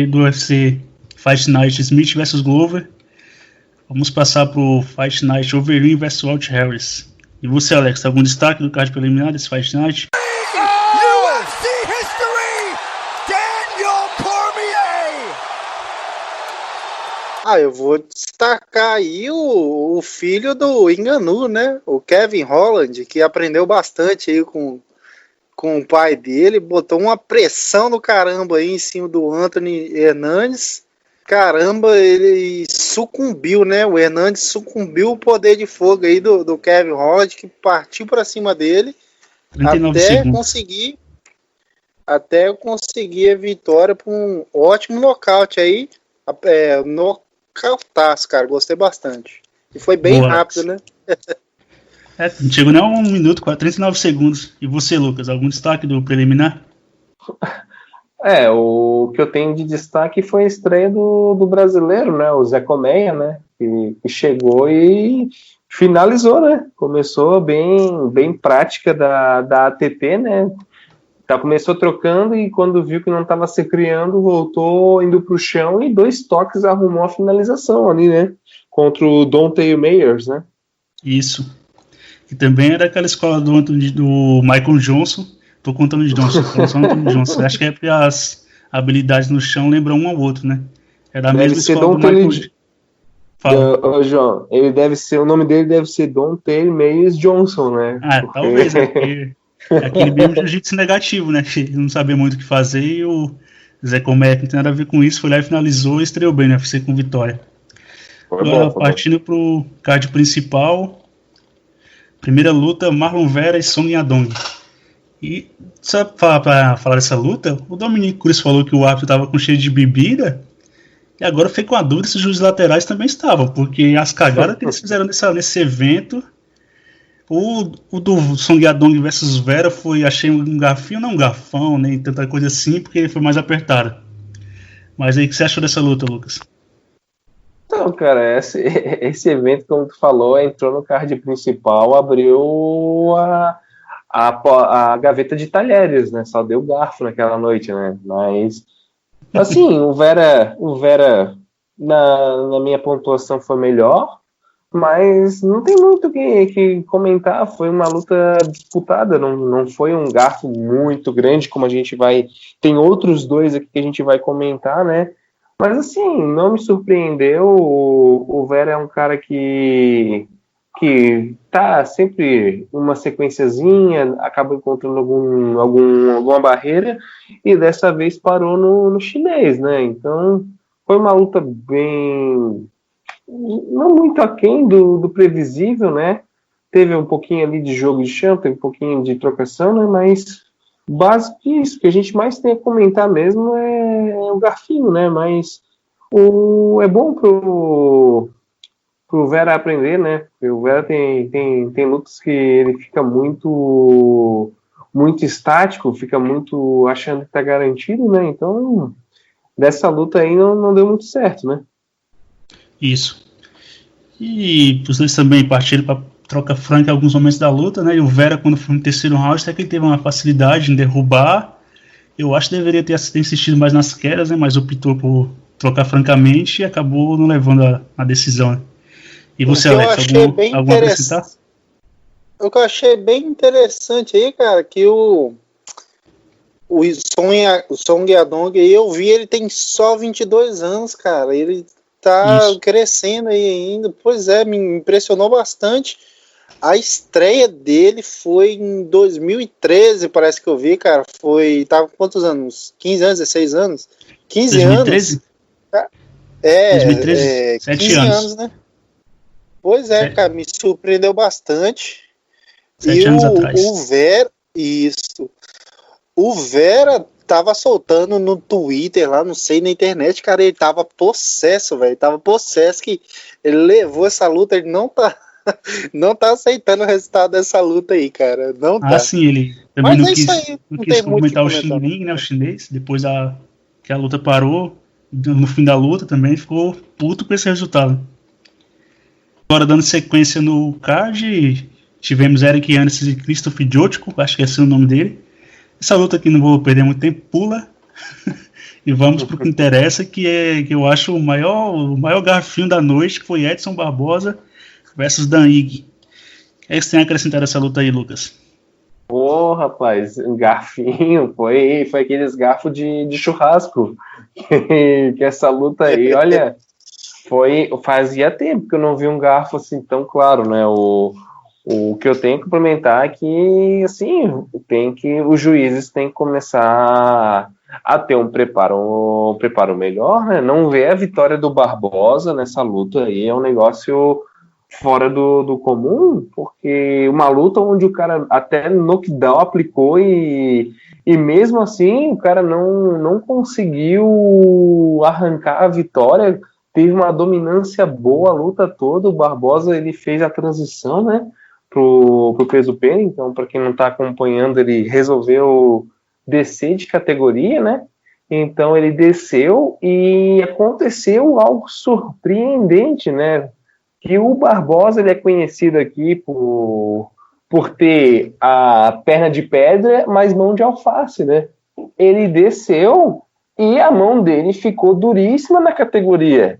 do UFC Fight Night Smith vs Glover. Vamos passar pro Fight Night Overeem vs Walt Harris. E você, Alex, algum destaque do card preliminar desse Fight Night? UFC History, Daniel Cormier! Eu vou destacar aí o filho do Ngannou, né? O Kevin Holland, que aprendeu bastante aí com o pai dele, botou uma pressão do caramba aí em cima do Anthony Hernandes. Caramba, ele sucumbiu, né? O Hernandes sucumbiu o poder de fogo aí do Kevin Holland, que partiu para cima dele até conseguir a vitória por um ótimo nocaute aí. Nocautaço, cara, gostei bastante. E foi bem rápido, né? Não chegou nem a 1 minuto, 39 segundos. E você, Lucas, algum destaque do preliminar? O que eu tenho de destaque foi a estreia do brasileiro, né? O Zé Colmeia, né? Que chegou e finalizou, né? Começou bem prática da ATT, né? Começou trocando e quando viu que não estava se criando, voltou indo para o chão e 2 toques arrumou a finalização ali, né? Contra o Deontay Mayers, né? Isso. E também era aquela escola do Michael Johnson. Tô contando de Johnson, Johnson. Acho que é porque as habilidades no chão lembram um ao outro, né? É da mesma escola do Michael Johnson. Fala. Ô, João, o nome dele deve ser Dontae Mayes Johnson, né? Talvez, né? Porque é aquele mesmo jiu-jitsu negativo, né? Que não sabia muito o que fazer e o Zé Comé, que não tem nada a ver com isso, foi lá e finalizou e estreou bem no UFC com vitória. Agora, partindo pro card principal, primeira luta, Marlon Vera e Song Yadong. E só pra falar dessa luta, o Dominic Cruz falou que o árbitro estava com cheiro de bebida, e agora eu fiquei com a dúvida se os juízes laterais também estavam, porque as cagadas que eles fizeram nesse evento, o do Song Yadong versus Vera achei um garfinho, não um garfão, nem tanta coisa assim, porque foi mais apertado. Mas aí, o que você achou dessa luta, Lucas? Então, cara, esse evento, como tu falou, entrou no card principal, abriu a gaveta de talheres, né? Só deu garfo naquela noite, né? Mas, assim, o Vera na minha pontuação foi melhor, mas não tem muito que comentar. Foi uma luta disputada, não foi um garfo muito grande, como a gente vai... Tem outros dois aqui que a gente vai comentar, né? Mas, assim, não me surpreendeu. O Vera é um cara que tá sempre uma sequenciazinha, acaba encontrando alguma barreira, e dessa vez parou no chinês, né? Então, foi uma luta bem... não muito aquém do previsível, né? Teve um pouquinho ali de jogo de chão, teve um pouquinho de trocação, né? Mas básico isso, o que a gente mais tem a comentar mesmo é o garfinho, né? Mas é bom pro Vera aprender, né? Porque o Vera tem lutas que ele fica muito estático, fica muito achando que tá garantido, né? Então, dessa luta aí não deu muito certo, né? Isso. E os dois também partiram para troca franca em alguns momentos da luta, né? E o Vera, quando foi no terceiro round, até que ele teve uma facilidade em derrubar. Eu acho que deveria ter insistido mais nas quedas, né? Mas optou por trocar francamente e acabou não levando a decisão, né? E você, Alex, algum acrescentar? O que eu achei bem interessante aí, cara, que o Song Yadong, eu vi, ele tem só 22 anos, cara. Ele tá crescendo aí ainda. Pois é, me impressionou bastante. A estreia dele foi em 2013, parece que eu vi, cara. Tava com quantos anos? 15 anos, 16 anos? 15 2013? anos? 2013? 7 15 anos, né? Pois é, cara, me surpreendeu bastante. 7 anos atrás. O Vera tava soltando no Twitter lá, não sei, na internet, cara, ele tava possesso, velho. Tava possesso que ele levou essa luta, ele não tá aceitando o resultado dessa luta aí, cara. Não tá. Sim, ele também não quis comentar o Xing, né, o chinês, depois que a luta parou, no fim da luta também ficou puto com esse resultado. Agora, dando sequência no card, tivemos Eric Anderson e Christoph Jotko, acho que esse é o nome dele. Essa luta aqui não vou perder muito tempo, pula. E vamos pro que interessa, que eu acho o maior garfinho da noite, que foi Edson Barbosa versus Dan Ige. O que você tem a acrescentar essa luta aí, Lucas? Pô, rapaz, garfinho, foi aqueles garfos de churrasco. Que essa luta aí, olha, fazia tempo que eu não vi um garfo assim tão claro, né? O que eu tenho que complementar é que, assim, os juízes têm que começar a ter um preparo melhor, né? Não ver a vitória do Barbosa nessa luta aí é um negócio fora do comum, porque uma luta onde o cara até knockdown aplicou e mesmo assim o cara não conseguiu arrancar a vitória, teve uma dominância boa a luta toda. O Barbosa, ele fez a transição, né, pro peso pena, então para quem não está acompanhando, ele resolveu descer de categoria, né? Então ele desceu e aconteceu algo surpreendente, né? Que o Barbosa, ele é conhecido aqui por ter a perna de pedra, mas mão de alface, né? Ele desceu e a mão dele ficou duríssima na categoria.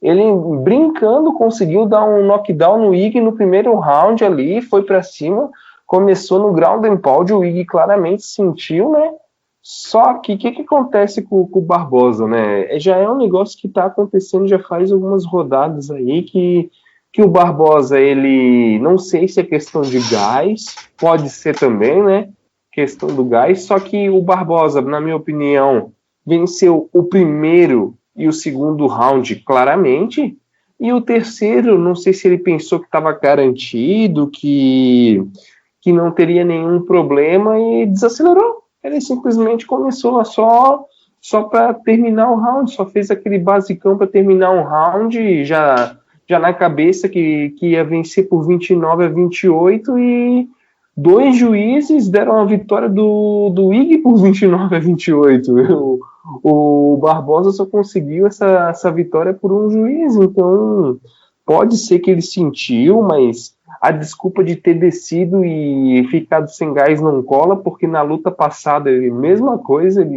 Ele, brincando, conseguiu dar um knockdown no Ige no primeiro round ali, foi para cima, começou no ground and pound, o Ige claramente sentiu, né? Só que o que acontece com o Barbosa, né? Já é um negócio que está acontecendo já faz algumas rodadas aí que o Barbosa, ele, não sei se é questão de gás, pode ser também, né? Questão do gás, só que o Barbosa, na minha opinião, venceu o primeiro e o segundo round claramente, e o terceiro, não sei se ele pensou que estava garantido, que não teria nenhum problema e desacelerou. Ele simplesmente começou só para terminar o round, só fez aquele basicão para terminar um round, já na cabeça que ia vencer por 29-28 e dois juízes deram a vitória do Ig por 29-28. O Barbosa só conseguiu essa vitória por um juiz, então pode ser que ele sentiu, mas a desculpa de ter descido e ficado sem gás não cola, porque na luta passada ele, mesma coisa,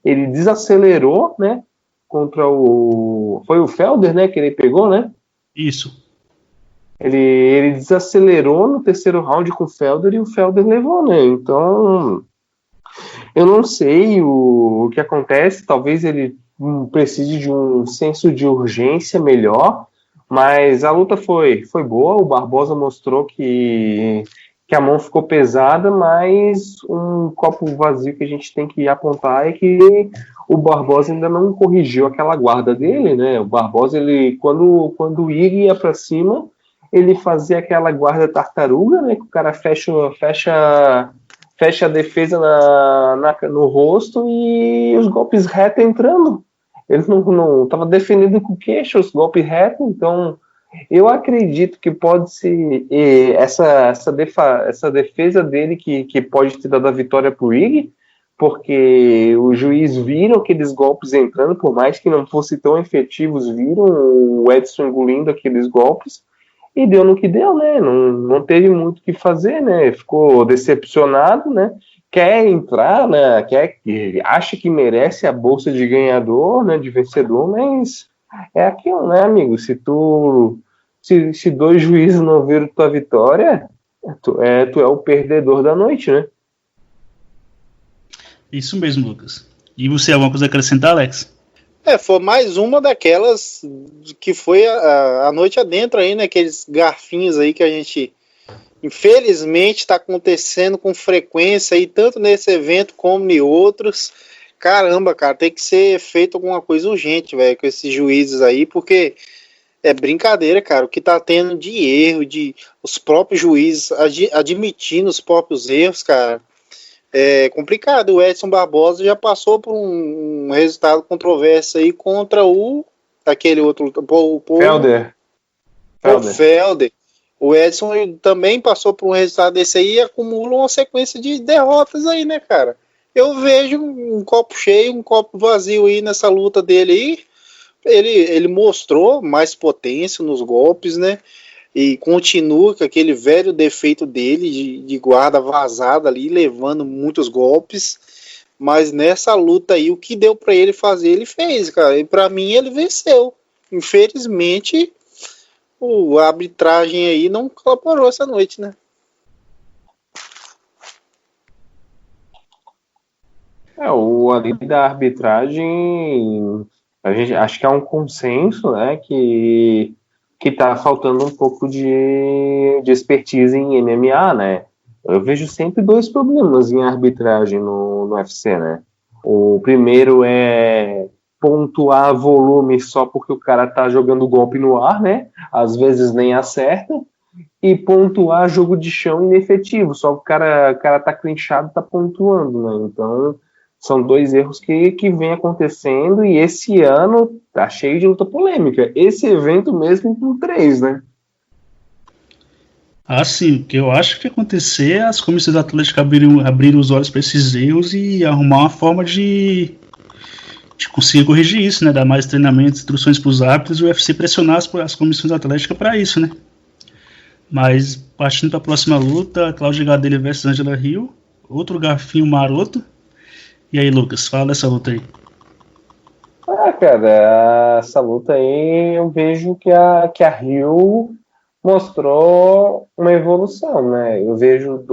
ele desacelerou, né, contra foi o Felder, né, que ele pegou, né? Isso. Ele desacelerou no terceiro round com o Felder e o Felder levou, né? Então, eu não sei o que acontece. Talvez ele precise de um senso de urgência melhor, mas a luta foi boa. O Barbosa mostrou que a mão ficou pesada, mas um copo vazio que a gente tem que apontar é que o Barbosa ainda não corrigiu aquela guarda dele, né? O Barbosa, ele, quando o Ig ia para cima, ele fazia aquela guarda tartaruga, né? Que o cara fecha a defesa no rosto e os golpes retos entrando. Ele não estava defendendo com o queixo, os golpes retos, então eu acredito que pode ser essa defesa dele que pode ter dado a vitória para o Ig, porque o juiz viram aqueles golpes entrando, por mais que não fossem tão efetivos, viram o Edson engolindo aqueles golpes, e deu no que deu, né? Não teve muito o que fazer, né? Ficou decepcionado, né? Quer entrar, né? Acha que merece a bolsa de ganhador, né? De vencedor, mas é aquilo, né, amigo? Se dois juízes não viram tua vitória, tu é o perdedor da noite, né? Isso mesmo, Lucas. E você, alguma coisa a acrescentar, Alex? Foi mais uma daquelas que foi a noite adentro aí, né? Aqueles garfinhos aí que a gente, infelizmente, está acontecendo com frequência aí, tanto nesse evento como em outros. Caramba, cara, tem que ser feito alguma coisa urgente, velho, com esses juízes aí, porque é brincadeira, cara, o que tá tendo de erro, de os próprios juízes admitindo os próprios erros, cara. É complicado. O Edson Barbosa já passou por um resultado controverso aí contra aquele outro, o Felder. O Edson também passou por um resultado desse aí e acumula uma sequência de derrotas aí, né, cara? Eu vejo um copo cheio, um copo vazio aí nessa luta dele aí. Ele mostrou mais potência nos golpes, né? E continua com aquele velho defeito dele de guarda vazada ali, levando muitos golpes. Mas nessa luta aí, o que deu para ele fazer, ele fez, cara. E para mim, ele venceu. Infelizmente, a arbitragem aí não colaborou essa noite, né? Ali da arbitragem, a gente acho que é um consenso, né, que tá faltando um pouco de expertise em MMA, né? Eu vejo sempre dois problemas em arbitragem no UFC, né? O primeiro é pontuar volume só porque o cara tá jogando golpe no ar, né? Às vezes nem acerta. E pontuar jogo de chão inefetivo, só que o cara tá clinchado, tá pontuando, né? Então, são dois erros que vem acontecendo e esse ano tá cheio de luta polêmica. Esse evento mesmo com 3, né? Sim, o que eu acho que ia acontecer é as comissões atléticas abrirem os olhos para esses erros e arrumar uma forma de conseguir corrigir isso, né? Dar mais treinamento, instruções para os árbitros e o UFC pressionar as comissões atléticas para isso, né? Mas partindo para a próxima luta, Cláudia Gadelha versus Angela Hill, outro garfinho maroto. E aí, Lucas, fala dessa luta aí. Cara, essa luta aí eu vejo que a Hill mostrou uma evolução, né? Eu vejo,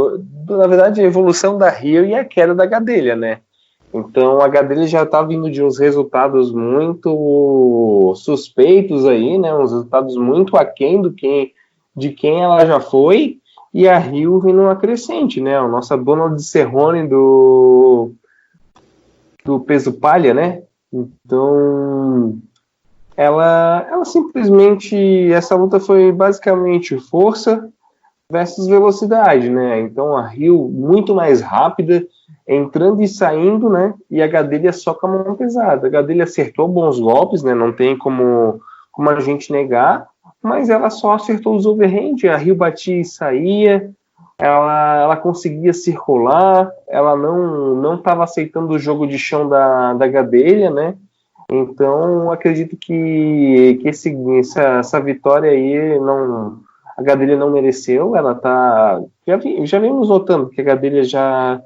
na verdade, a evolução da Hill e a queda da Gadelha, né? Então a Gadelha já tá vindo de uns resultados muito suspeitos aí, né? Uns resultados muito aquém de quem ela já foi, e a Rio vem numa crescente, né? A nossa Donald Cerrone do peso palha, né? Então ela simplesmente, essa luta foi basicamente força versus velocidade, né? Então a Rio muito mais rápida, entrando e saindo, né? E a Gadelha só com a mão pesada. A Gadelha acertou bons golpes, né? Não tem como a gente negar, mas ela só acertou os overhand. A Rio batia e saía, ela conseguia circular, ela não estava aceitando o jogo de chão da Gadelha, né? Então acredito que essa vitória aí a Gadelha não mereceu. Ela tá. Já vimos notando que a Gadelha já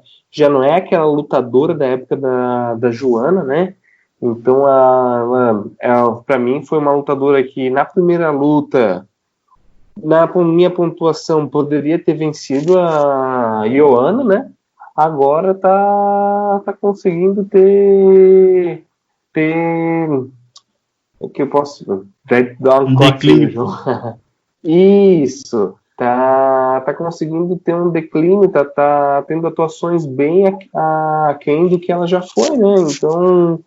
não é aquela lutadora da época da Joana, né? Então, para mim, foi uma lutadora que na primeira luta, na minha pontuação, poderia ter vencido a Joana, né? Agora tá conseguindo ter o que eu posso dar um declínio. Isso, tá conseguindo ter um declínio, tá tendo atuações bem aquém do que ela já foi, né? Então,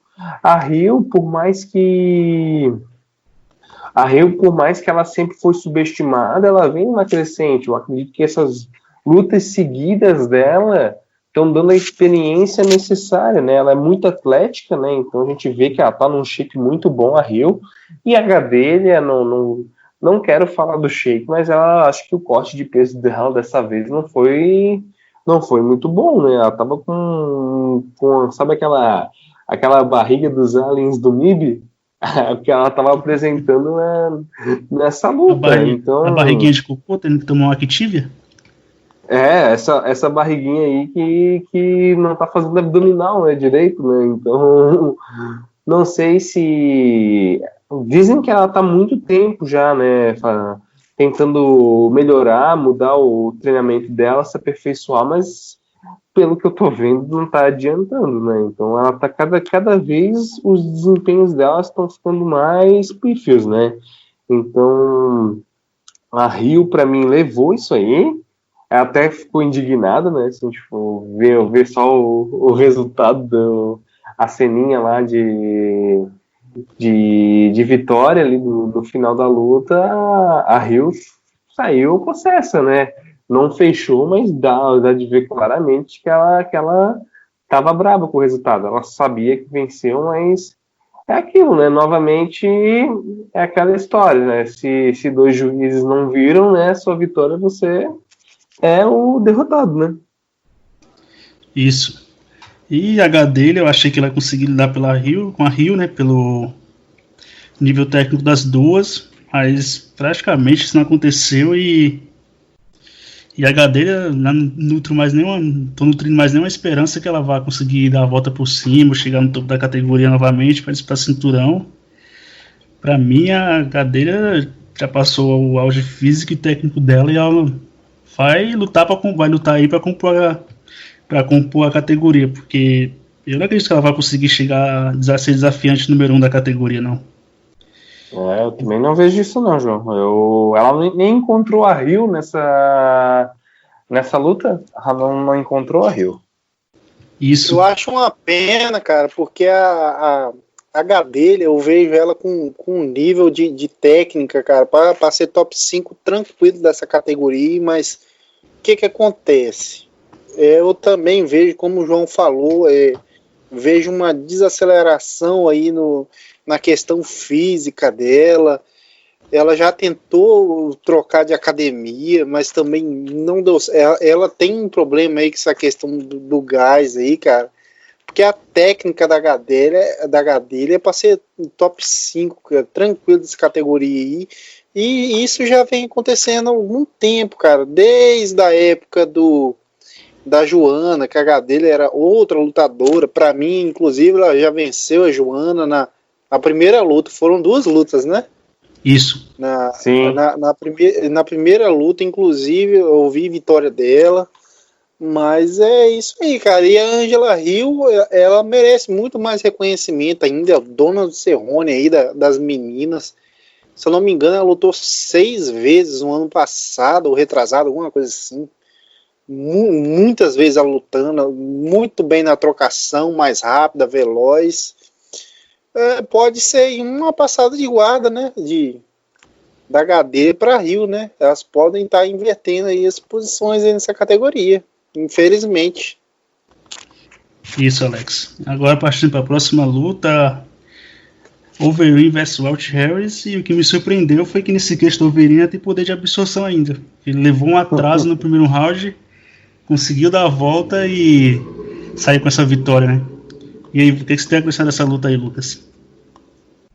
a Rio, por mais que ela sempre foi subestimada, ela vem numa crescente. Eu acredito que essas lutas seguidas dela estão dando a experiência necessária, né? Ela é muito atlética, né? Então a gente vê que ela tá num shape muito bom, a Rio, e a Gadelha não quero falar do shape, mas acho que o corte de peso dela dessa vez não foi muito bom, né? Ela tava com sabe aquela barriga dos aliens do MIB? Que ela tava apresentando nessa luta. A barriguinha de cocô, tendo que tomar uma Activia? Essa barriguinha aí que não tá fazendo abdominal, né, direito, né? Então, não sei se... Dizem que ela tá há muito tempo já, né, tentando melhorar, mudar o treinamento dela, se aperfeiçoar, mas pelo que eu tô vendo, não tá adiantando, né? Então ela tá cada vez os desempenhos dela estão ficando mais pífios, né? Então a Rio, para mim, levou isso aí. Ela até ficou indignada, né? Se a gente for ver só o resultado a ceninha lá de vitória ali do final da luta, a Rio saiu possessa, né? Não fechou, mas dá de ver claramente que ela tava brava com o resultado. Ela sabia que venceu, mas é aquilo, né? Novamente é aquela história, né? Se dois juízes não viram, né? Sua vitória, você é o derrotado, né? Isso. E a Gadelha, eu achei que ela conseguiu lidar com a Rio, né? Pelo nível técnico das duas, mas praticamente isso não aconteceu e a Gadelha não nutro mais nenhuma esperança que ela vá conseguir dar a volta por cima, chegar no topo da categoria novamente para disputar cinturão. Para mim, a Gadelha já passou o auge físico e técnico dela e ela vai lutar aí para compor a categoria, porque eu não acredito que ela vai conseguir chegar a ser desafiante número 1 da categoria, não. Eu também não vejo isso não, João. Ela nem encontrou a Rio nessa luta. Ela não encontrou a Rio. Isso. Eu acho uma pena, cara, porque a Gadelha, eu vejo ela com um nível de técnica, cara, para ser top 5 tranquilo dessa categoria, mas o que acontece? Eu também vejo, como o João falou, vejo uma desaceleração aí na questão física dela. Ela já tentou trocar de academia, mas também não deu. Ela tem um problema aí com essa questão do gás aí, cara. Porque a técnica da Gadelha é para ser top 5, cara, tranquilo dessa categoria aí. E isso já vem acontecendo há algum tempo, cara. Desde a época da Joana, que a Gadelha era outra lutadora. Para mim, inclusive, ela já venceu a Joana na primeira luta. Foram 2 lutas, né? Isso. Na primeira luta, inclusive, eu vi vitória dela. Mas é isso aí, cara. E a Angela Hill, ela merece muito mais reconhecimento ainda, dona do Cerrone aí, das meninas. Se eu não me engano, ela lutou 6 vezes no ano passado, ou retrasado, alguma coisa assim. Muitas vezes ela lutando, muito bem na trocação, mais rápida, veloz. Pode ser uma passada de guarda, né? Da HD para Rio, né? Elas podem estar invertendo aí as posições aí nessa categoria, infelizmente. Isso, Alex. Agora partindo para a próxima luta, Overeem vs Walt Harris, e o que me surpreendeu foi que nesse case do Overeem tem poder de absorção ainda. Ele levou um atraso no primeiro round, conseguiu dar a volta e sair com essa vitória, né? E aí, o que você tem a acrescentar dessa luta aí, Lucas?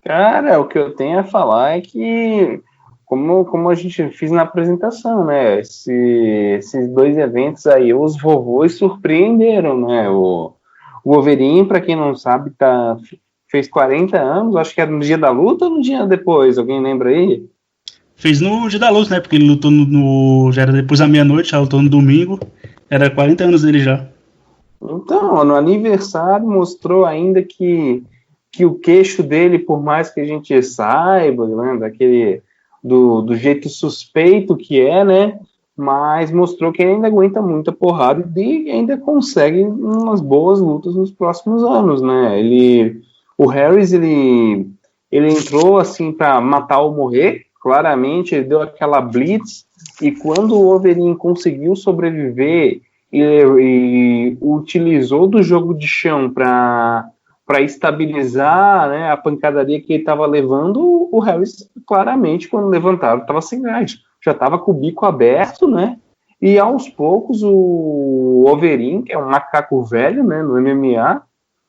Cara, o que eu tenho a falar é que, como a gente fez na apresentação, né? Esses dois eventos aí, os vovôs surpreenderam, né? O Overeem, para quem não sabe, fez 40 anos, acho que era no dia da luta ou no dia depois, alguém lembra aí? Fez no dia da luta, né? Porque ele lutou já era depois da meia-noite, já lutou no domingo, era 40 anos dele já. Então, no aniversário mostrou ainda que o queixo dele, por mais que a gente saiba, né, do jeito suspeito que é, né, mas mostrou que ele ainda aguenta muita porrada e ainda consegue umas boas lutas nos próximos anos, né. O Harris, ele entrou assim para matar ou morrer, claramente, ele deu aquela blitz, e quando o Overeem conseguiu sobreviver e utilizou do jogo de chão para estabilizar, né, a pancadaria que ele estava levando, o Harris, claramente, quando levantaram, estava sem gás. Já estava com o bico aberto, né? E aos poucos o Overeem, que é um macaco velho, né, no MMA,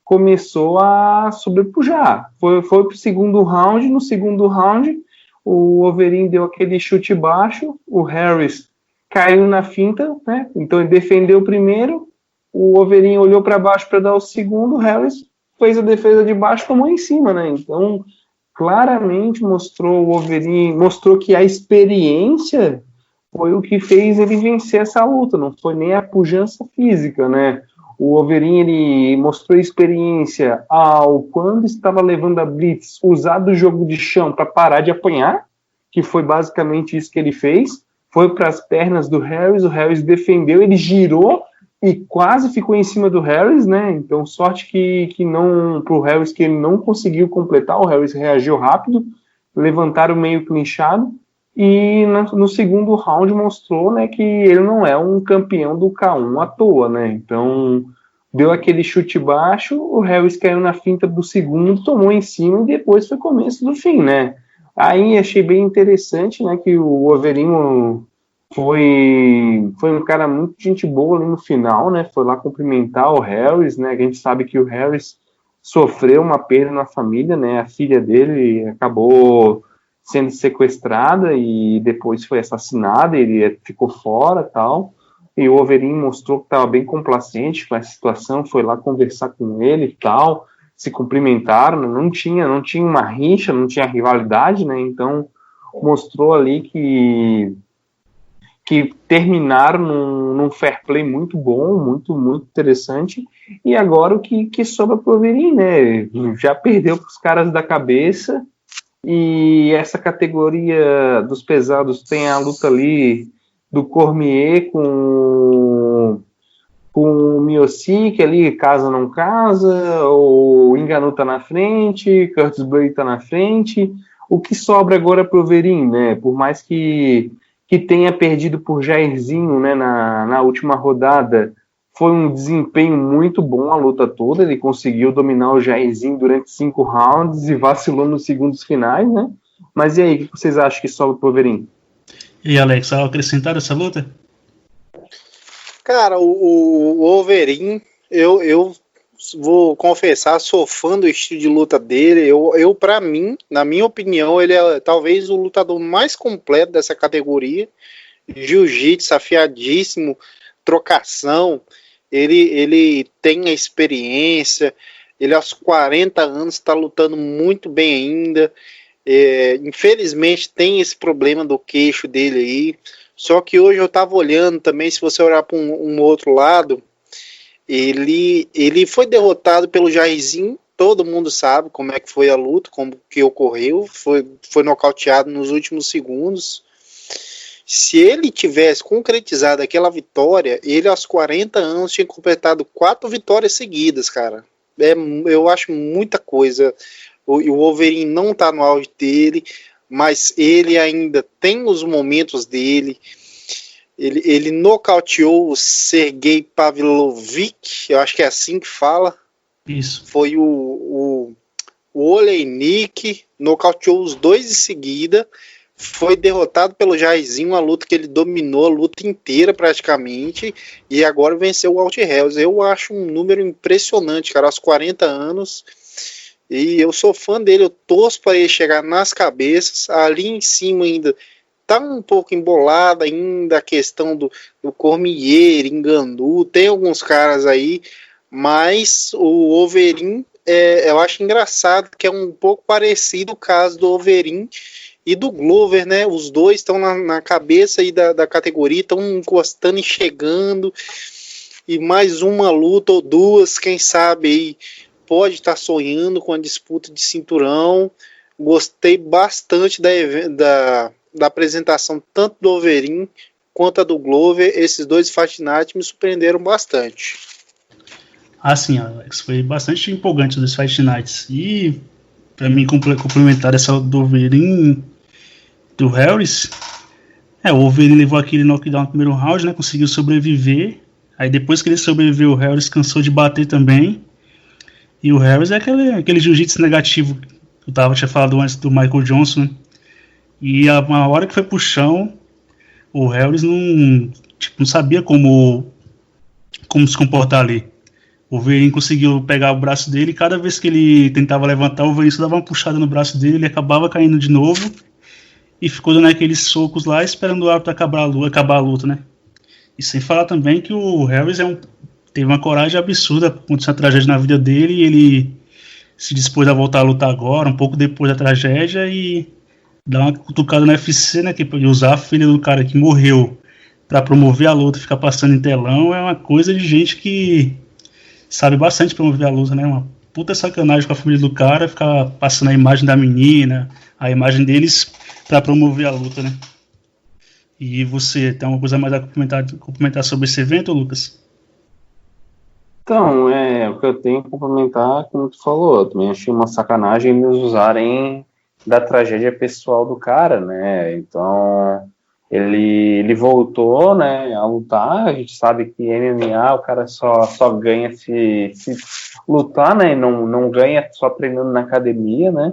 começou a sobrepujar. Foi para o segundo round. No segundo round, o Overeem deu aquele chute baixo, o Harris caiu na finta, né? Então ele defendeu o primeiro, o Overeem olhou para baixo para dar o segundo, o Harris fez a defesa de baixo, tomou em cima, né? Então, claramente mostrou que a experiência foi o que fez ele vencer essa luta, não foi nem a pujança física, né? O Overeem, ele mostrou experiência quando estava levando a blitz, usar do jogo de chão para parar de apanhar, que foi basicamente isso que ele fez. Foi para as pernas do Harris, o Harris defendeu, ele girou e quase ficou em cima do Harris, né? Então, sorte que não, pro Harris, que ele não conseguiu completar, o Harris reagiu rápido, levantaram meio clinchado, e no segundo round mostrou, né, que ele não é um campeão do K1 à toa, né? Então, deu aquele chute baixo, o Harris caiu na finta do segundo, tomou em cima e depois foi começo do fim, né? Aí achei bem interessante, né, que o Overeem foi um cara muito gente boa ali no final, né, foi lá cumprimentar o Harris, né, a gente sabe que o Harris sofreu uma perda na família, né, a filha dele acabou sendo sequestrada e depois foi assassinada, ele ficou fora e tal, e o Overeem mostrou que estava bem complacente com essa situação, foi lá conversar com ele e tal, se cumprimentaram, não tinha uma rixa, não tinha rivalidade, né? Então mostrou ali que terminaram num fair play muito bom, muito, muito interessante. E agora o que sobra pro Overeem, né? Já perdeu pros caras da cabeça, e essa categoria dos pesados tem a luta ali do Cormier com o Miocic ali, casa não casa, o Ngannou tá na frente, Curtis Blade tá na frente. O que sobra agora pro Overeem, né? Por mais que tenha perdido por Jairzinho, né, na última rodada, foi um desempenho muito bom a luta toda, ele conseguiu dominar o Jairzinho durante 5 rounds e vacilou nos segundos finais, né? Mas e aí, o que vocês acham que sobra pro Overeem? E Alex, algo acrescentar essa luta? Cara, o Overeem, eu vou confessar, sou fã do estilo de luta dele. Eu para mim, na minha opinião, ele é talvez o lutador mais completo dessa categoria. Jiu-jitsu afiadíssimo, trocação. Ele tem a experiência. Ele aos 40 anos está lutando muito bem ainda. Infelizmente tem esse problema do queixo dele aí. Só que hoje eu tava olhando também, se você olhar para um outro lado, ele foi derrotado pelo Jairzinho, todo mundo sabe como é que foi a luta, como que ocorreu, foi nocauteado nos últimos segundos. Se ele tivesse concretizado aquela vitória, ele aos 40 anos tinha completado 4 vitórias seguidas, cara. Eu acho muita coisa. O Overeem não tá no auge dele, mas ele ainda tem os momentos dele. Ele nocauteou o Sergei Pavlovich, eu acho que é assim que fala. Isso. Foi o Oleinik, nocauteou os 2 em seguida. Foi derrotado pelo Jairzinho, uma luta que ele dominou a luta inteira praticamente, e agora venceu o Walt Hells. Eu acho um número impressionante, cara, aos 40 anos, e eu sou fã dele, eu torço para ele chegar nas cabeças. Ali em cima ainda tá um pouco embolada ainda a questão do Cormier, Ngannou, tem alguns caras aí, mas o Overeem, eu acho engraçado que é um pouco parecido o caso do Overeem e do Glover, né? Os dois estão na cabeça aí da categoria, estão encostando e chegando, e mais uma luta ou duas, quem sabe aí pode estar sonhando com a disputa de cinturão. Gostei bastante da apresentação tanto do Overeem quanto a do Glover. Esses dois Fight Night me surpreenderam bastante. Sim, Alex, foi bastante empolgante os Fight Nights. E para mim complementar essa do Overeem, do Harris, o Overeem levou aquele knockdown no primeiro round, né, conseguiu sobreviver. Aí depois que ele sobreviveu, o Harris cansou de bater também. E o Harris é aquele jiu-jitsu negativo que eu tinha falado antes do Michael Johnson, né? E a hora que foi pro chão, o Harris não sabia como se comportar ali. O Overeem conseguiu pegar o braço dele, e cada vez que ele tentava levantar, o Overeem só dava uma puxada no braço dele, ele acabava caindo de novo e ficou dando aqueles socos lá, esperando o árbitro acabar a luta, né? E sem falar também que o Harris teve uma coragem absurda, aconteceu uma tragédia na vida dele, e ele se dispôs a voltar a lutar agora, um pouco depois da tragédia, e dar uma cutucada no UFC, né? Que usar a filha do cara que morreu para promover a luta, ficar passando em telão, é uma coisa de gente que sabe bastante promover a luta, né? Uma puta sacanagem com a família do cara, ficar passando a imagem da menina, a imagem deles para promover a luta, né? E você tem alguma coisa mais a complementar sobre esse evento, Lucas? Então, o que eu tenho que complementar, como tu falou, eu também achei uma sacanagem eles usarem da tragédia pessoal do cara, né? Então, ele voltou, né, a lutar. A gente sabe que MMA o cara só ganha se lutar, né? Não ganha só treinando na academia, né?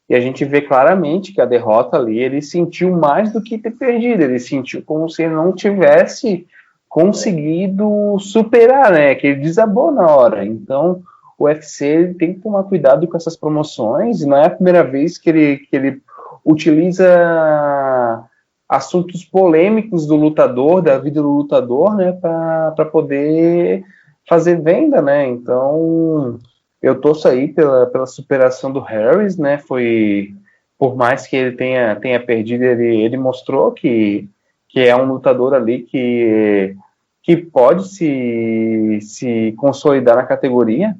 E a gente vê claramente que a derrota ali, ele sentiu mais do que ter perdido, ele sentiu como se ele não tivesse conseguido superar, né, que ele desabou na hora. Então, o UFC tem que tomar cuidado com essas promoções, e não é a primeira vez que ele utiliza assuntos polêmicos do lutador, da vida do lutador, né, para poder fazer venda, né. Então, eu torço aí pela superação do Harris, né, por mais que ele tenha perdido, ele mostrou que é um lutador ali que pode se consolidar na categoria.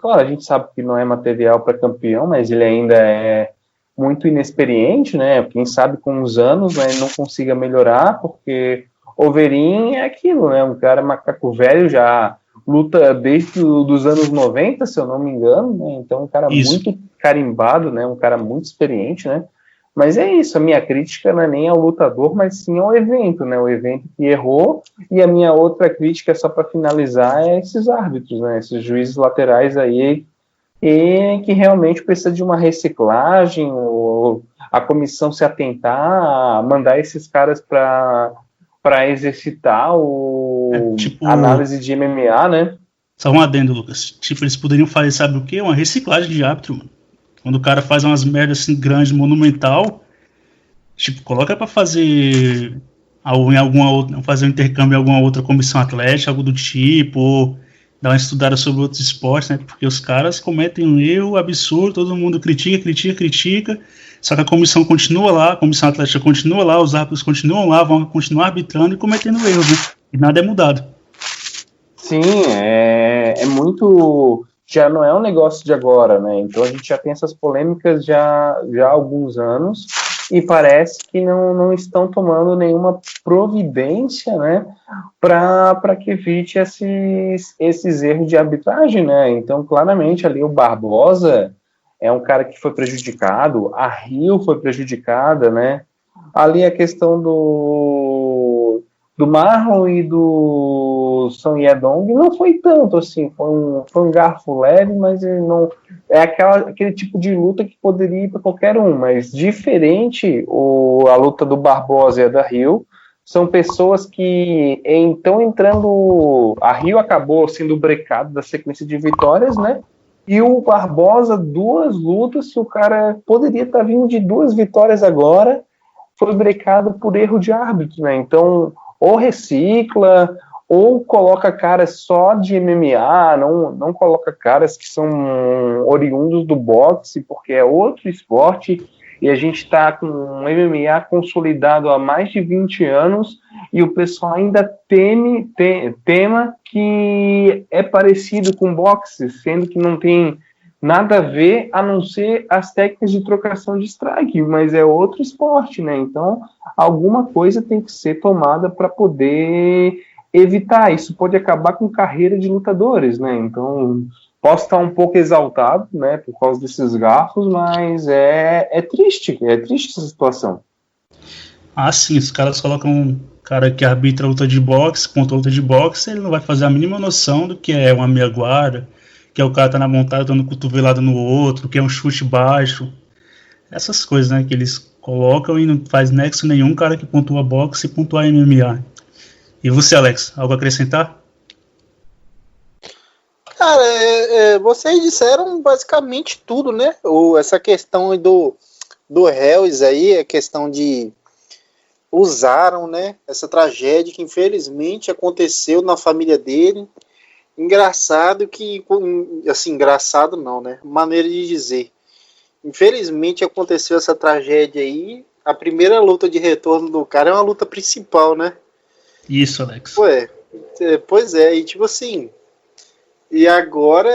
Claro, a gente sabe que não é material para campeão, mas ele ainda é muito inexperiente, né, quem sabe com os anos, né, ele não consiga melhorar, porque Overeem é aquilo, né, um cara macaco velho, já luta desde os anos 90, se eu não me engano, né? Então um cara muito carimbado, né? Um cara muito experiente, né? Mas é isso, a minha crítica não é nem ao lutador, mas sim ao evento, né? O evento que errou, e a minha outra crítica, só para finalizar, é esses árbitros, né? Esses juízes laterais aí, e que realmente precisa de uma reciclagem, ou a comissão se atentar a mandar esses caras para exercitar a análise de MMA, né? Só um adendo, Lucas. Tipo, eles poderiam fazer, sabe o quê? Uma reciclagem de árbitro, mano. Quando o cara faz umas merdas assim grandes, monumental, tipo, coloca pra fazer em alguma outra, fazer um intercâmbio em alguma outra comissão atlética, algo do tipo, ou dar uma estudada sobre outros esportes, né? Porque os caras cometem um erro absurdo, todo mundo critica, Só que a comissão continua lá, a comissão atlética continua lá, os árbitros continuam lá, vão continuar arbitrando e cometendo erros, né? E nada é mudado. Sim, é muito... Já não é um negócio de agora, né? Então a gente já tem essas polêmicas já há alguns anos e parece que não estão tomando nenhuma providência, né? Para que evite esses erros de arbitragem, né? Então, claramente, ali o Barbosa é um cara que foi prejudicado, a Rio foi prejudicada, né? Ali a questão do Marlon e do Son Yedong não foi tanto assim, foi um garfo leve, mas não é aquele tipo de luta que poderia ir para qualquer um, mas diferente a luta do Barbosa e a da Rio, são pessoas que estão entrando, a Rio acabou sendo brecado da sequência de vitórias, né? E o Barbosa, 2 lutas, que o cara poderia estar vindo de 2 vitórias agora, foi brecado por erro de árbitro, né? Então, ou recicla, ou coloca caras só de MMA, não coloca caras que são oriundos do boxe, porque é outro esporte, e a gente está com um MMA consolidado há mais de 20 anos, e o pessoal ainda tema que é parecido com boxe, sendo que não tem nada a ver, a não ser as técnicas de trocação de strike, mas é outro esporte, né? Então, alguma coisa tem que ser tomada para poder evitar. Isso pode acabar com carreira de lutadores, né? Então, posso estar um pouco exaltado, né, por causa desses garfos, mas é triste essa situação. Ah, sim, os caras colocam um cara que arbitra luta de boxe contra luta de boxe, ele não vai fazer a mínima noção do que é uma meia guarda, que é o cara tá na montada dando cotovelada no outro, que é um chute baixo. Essas coisas, né, que eles colocam e não faz nexo nenhum cara que pontua boxe e pontua MMA. E você, Alex, algo a acrescentar? Cara, vocês disseram basicamente tudo, né? Essa questão do Hells aí, a questão de usaram, né, essa tragédia que infelizmente aconteceu na família dele. Engraçado que, assim, engraçado não, né? Maneira de dizer. Infelizmente aconteceu essa tragédia aí. A primeira luta de retorno do cara é uma luta principal, né? Isso, Alex. Pois é, e tipo assim. E agora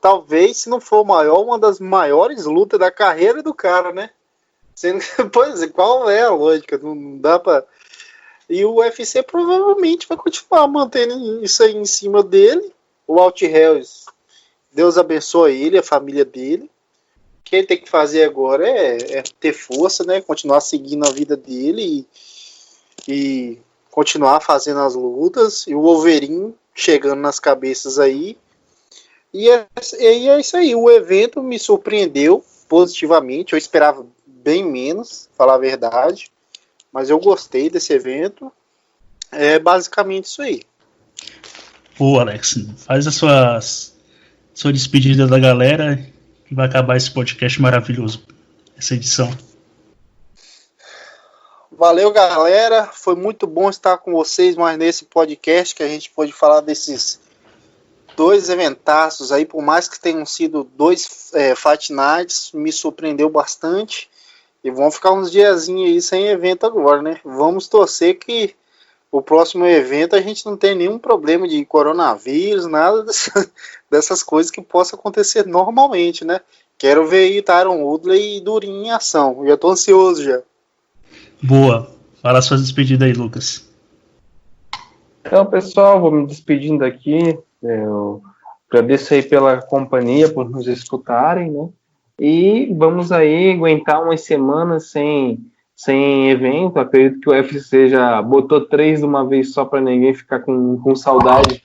talvez, se não for o maior, uma das maiores lutas da carreira do cara, né? Sendo que, pois é, qual é a lógica? Não dá pra. E o UFC provavelmente vai continuar mantendo isso aí em cima dele. O Alt Hells, Deus abençoe ele, a família dele. O que ele tem que fazer agora é ter força, né? Continuar seguindo a vida dele e continuar fazendo as lutas. E o Wolverine chegando nas cabeças aí. E é isso aí. O evento me surpreendeu positivamente. Eu esperava bem menos, falar a verdade. Mas eu gostei desse evento. É basicamente isso aí. Pô, Alex, faz a sua despedida da galera que vai acabar esse podcast maravilhoso, essa edição. Valeu, galera. Foi muito bom estar com vocês mais nesse podcast que a gente pôde falar desses 2 eventaços aí, por mais que tenham sido 2 Fight Nights, me surpreendeu bastante. E vão ficar uns diazinhos aí sem evento agora, né? Vamos torcer que o próximo evento a gente não tenha nenhum problema de coronavírus, nada dessas coisas que possa acontecer normalmente, né? Quero ver aí Tyron Woodley e Durinho em ação. Eu já tô ansioso já. Boa. Fala a sua despedida aí, Lucas. Então, pessoal, vou me despedindo aqui. Eu agradeço aí pela companhia, por nos escutarem, né? E vamos aí aguentar umas semanas sem evento. Acredito que o UFC já botou 3 de uma vez só para ninguém ficar com saudade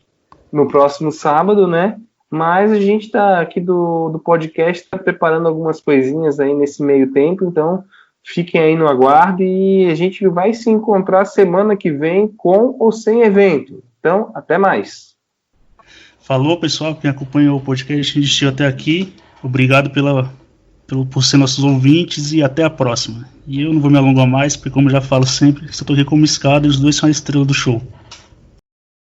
no próximo sábado, né? Mas a gente tá aqui do podcast, tá preparando algumas coisinhas aí nesse meio tempo, então fiquem aí no aguardo e a gente vai se encontrar semana que vem com ou sem evento. Então, até mais. Falou, pessoal, quem acompanhou o podcast e assistiu até aqui. Obrigado por ser nossos ouvintes e até a próxima. E eu não vou me alongar mais, porque como eu já falo sempre, só tô aqui como escada e os 2 são a estrela do show.